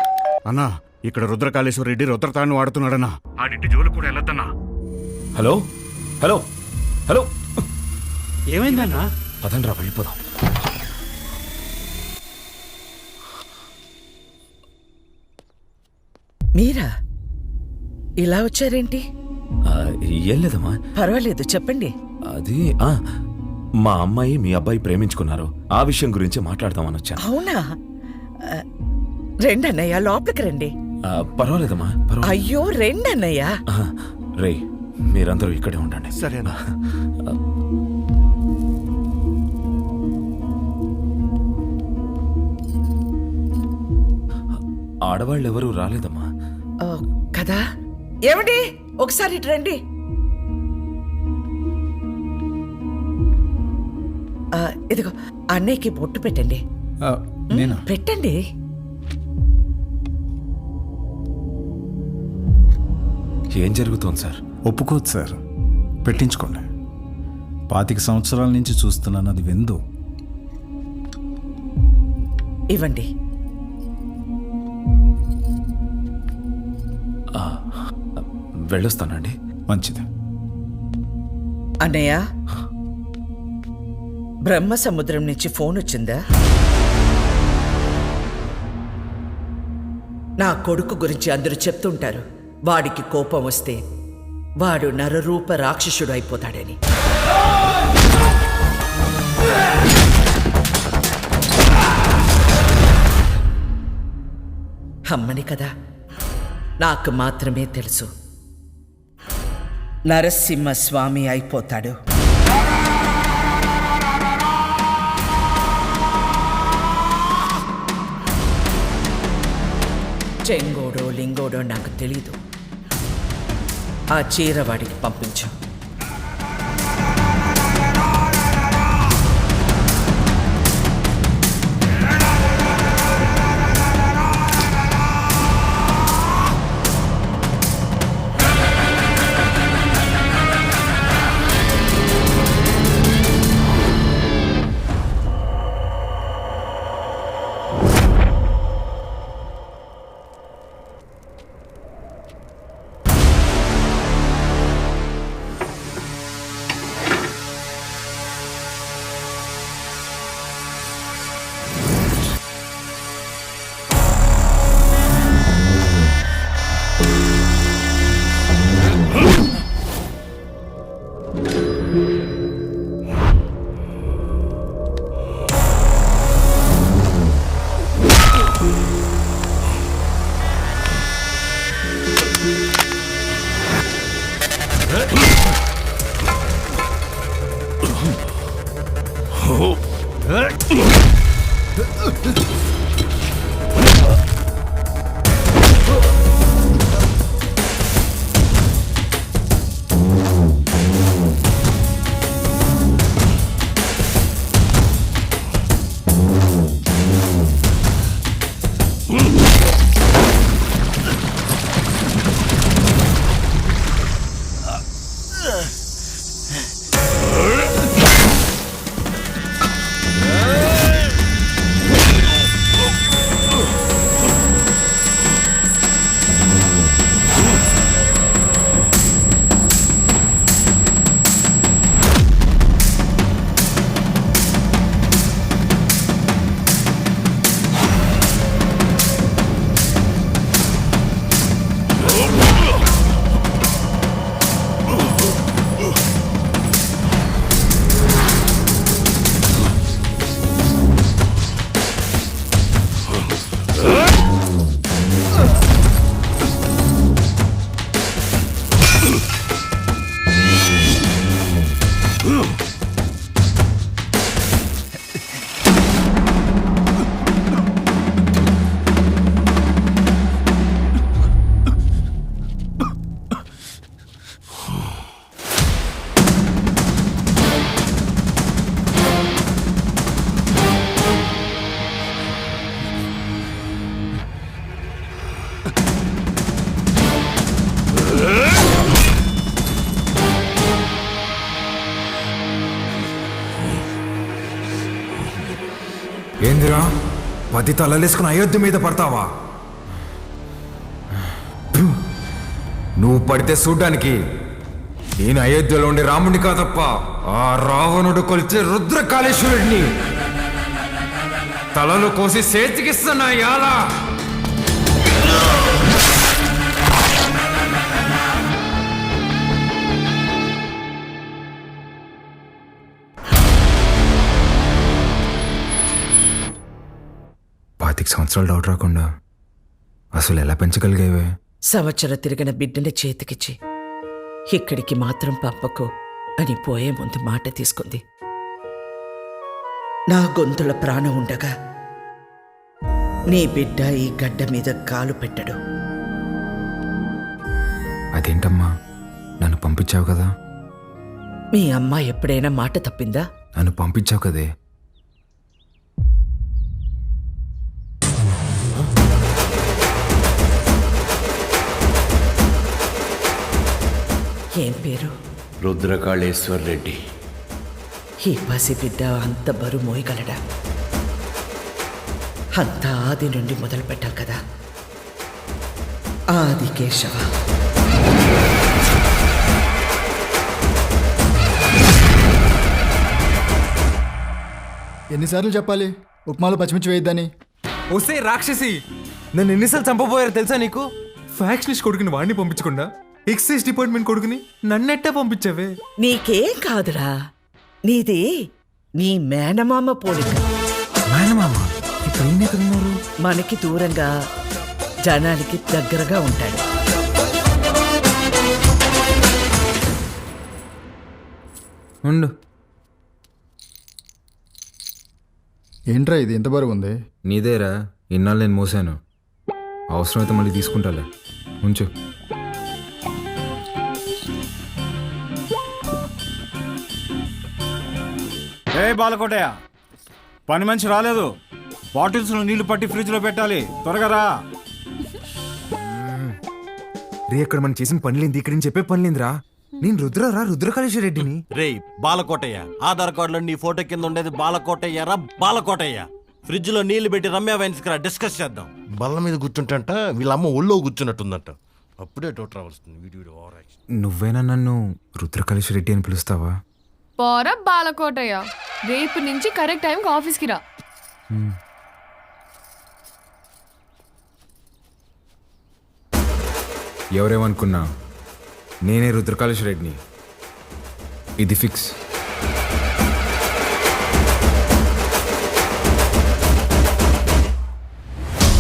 అన్నా, ఇక్కడ రుద్రకాళేశ్వర రెడ్డి రుద్రతాన్ని వాడుతున్నాడన్నా. ఆడింటి జోలు కూడా వెళ్ళొద్దన్నా. హలో హలో హలో, ఏమైందన్నా? పదండ్రా వెళ్ళిపోదాం. మీరా ఇలా వచ్చారేంటి? ఏం లేదమ్మా. పర్వాలేదు, చెప్పండి. అది మా అమ్మాయి మీ అబ్బాయి ప్రేమించుకున్నారు. ఆ విషయం గురించి మాట్లాడదామని వచ్చాను. అవునా? రెండన్నయ్య, లోపలికి రండి. పర్వాలేదమ్మా. అయ్యో, రెండన్నయ్య. రే, మీరందరూ ఇక్కడే ఉండండి. సరేనా? ఆడవాళ్ళు ఎవరూ రాలేదమ్మా. కదా? ఏమండి, ఒకసారి ఇటు రండి. ఇదిగో అన్నయ్యకి బొట్టు పెట్టండి. పెట్టండి. ఏం జరుగుతోంది సార్? ఒప్పుకోదు సార్, పెట్టించుకోండి. 25 సంవత్సరాల నుంచి చూస్తున్నాను, అది విందు. ఇవ్వండి. వెళ్ళొస్తానండి. మంచిది. అన్నయ్య, బ్రహ్మ సముద్రం నుంచి ఫోన్ వచ్చిందా? నా కొడుకు గురించి అందరూ చెప్తుంటారు, వాడికి కోపం వస్తే వాడు నరరూప రాక్షసుడు అయిపోతాడని. అమ్మని కదా, నాకు మాత్రమే తెలుసు నరసింహస్వామి అయిపోతాడు. చెంగోడో లింగోడో నాకు తెలీదు. ఆ చీర వాడికి పంపించు. ఏందిరా 10 తలలేసుకుని అయోధ్య మీద పడతావా? నువ్వు పడితే చూడ్డానికి నేను అయోధ్యలో ఉండే రాముడిని కాదప్ప, ఆ రావణుడు కొలిచే రుద్రకాళేశ్వరుడిని. తలలు కోసి చేతికిస్తున్నా యాలా. 5 సంవత్సరాలు డౌట్ రాకుండా అసలు ఎలా పెంచగలిగేవే? సంవత్సరం తిరిగిన బిడ్డని చేతికిచ్చి ఇక్కడికి మాత్రం పంపకు అని పోయే ముందు మాట తీసుకుంది. నా గొంతుల ప్రాణం ఉండగా నీ బిడ్డ ఈ గడ్డ మీద కాలు పెట్టడు. అదేంటమ్మా, నన్ను పంపించావు కదా? మీ అమ్మ ఎప్పుడైనా మాట తప్పిందా? నన్ను పంపించావు కదే. ఏం పేరు? రుద్రకాళేశ్వర్ రెడ్డి. ఈ పసిబిడ్డ అంత బరువు మోయగలడా? అంత ఆది నుండి మొదలు పెట్టాలి కదా. ఆది కేశవ. ఎన్నిసార్లు చెప్పాలి ఉప్మాలో పచ్చిమిర్చి వేయద్దని? వస్తే రాక్షసి, నన్ను ఎన్నిసార్లు చంపబోయారో తెలుసా నీకు? ఫ్యాక్షనిస్ట్ కొడుకుని వాడిని పంపించకుండా ఎక్సైజ్ డిపార్ట్మెంట్ కొడుకుని నన్నెట్టే పంపించావే? నీకేం కాదురా, నీది నీ మేనమామ పోలిక. మేనమామ ఇప్పుడు ఈయన ఎక్కడున్నారు? మనకి దూరంగా జనానికి దగ్గరగా ఉంటాడు. ఉండు. ఏంట్రా ఇది ఎంత బరువు ఉంది? నీదేరా, ఇన్నాళ్ళు నేను మోసాను. అవసరమైతే మళ్ళీ తీసుకుంటాలే, ఉంచు. ఏ బాలకోటయ్య, పని మనిషి రాలేదు. బాటిల్స్లో నీళ్లు పట్టి ఫ్రిడ్జ్లో పెట్టాలి, త్వరగా రా. రే, అక్కడ మనం చేసిన పనిలేంది, ఇక్కడ నేను చెప్పే పనిలేందిరా. నేను రుద్రకాళేశ్వర రెడ్డిని. రే బాలకోటయ్య, ఆధార్ కార్డులో నీ ఫోటో కింద ఉండేది బాలకోటయ్య రా. బాలకోటయ్య, ఫ్రిడ్జ్ లో నీళ్లు పెట్టి రమ్య వైన్స్ కి డిస్కస్ చేద్దాం. బల్ల మీద కూర్చుంటంట వీళ్ళ అమ్మ ఒళ్ళో కూర్చున్నట్టుందంట. అప్పుడే డౌట్ రావాల్సింది. నువ్వేనా నన్ను రుద్రకాళేశ్వర రెడ్డి అని పిలుస్తావా? పోర బాలకోటయ్య, రేపు నుంచి కరెక్ట్ టైంకి ఆఫీస్కి రా. ఎవరేమనుకున్నా నేనే రుద్రకాళేశ్వర రెడ్డిని. ఇది ఫిక్స్.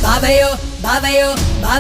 బాబాయో బాబాయో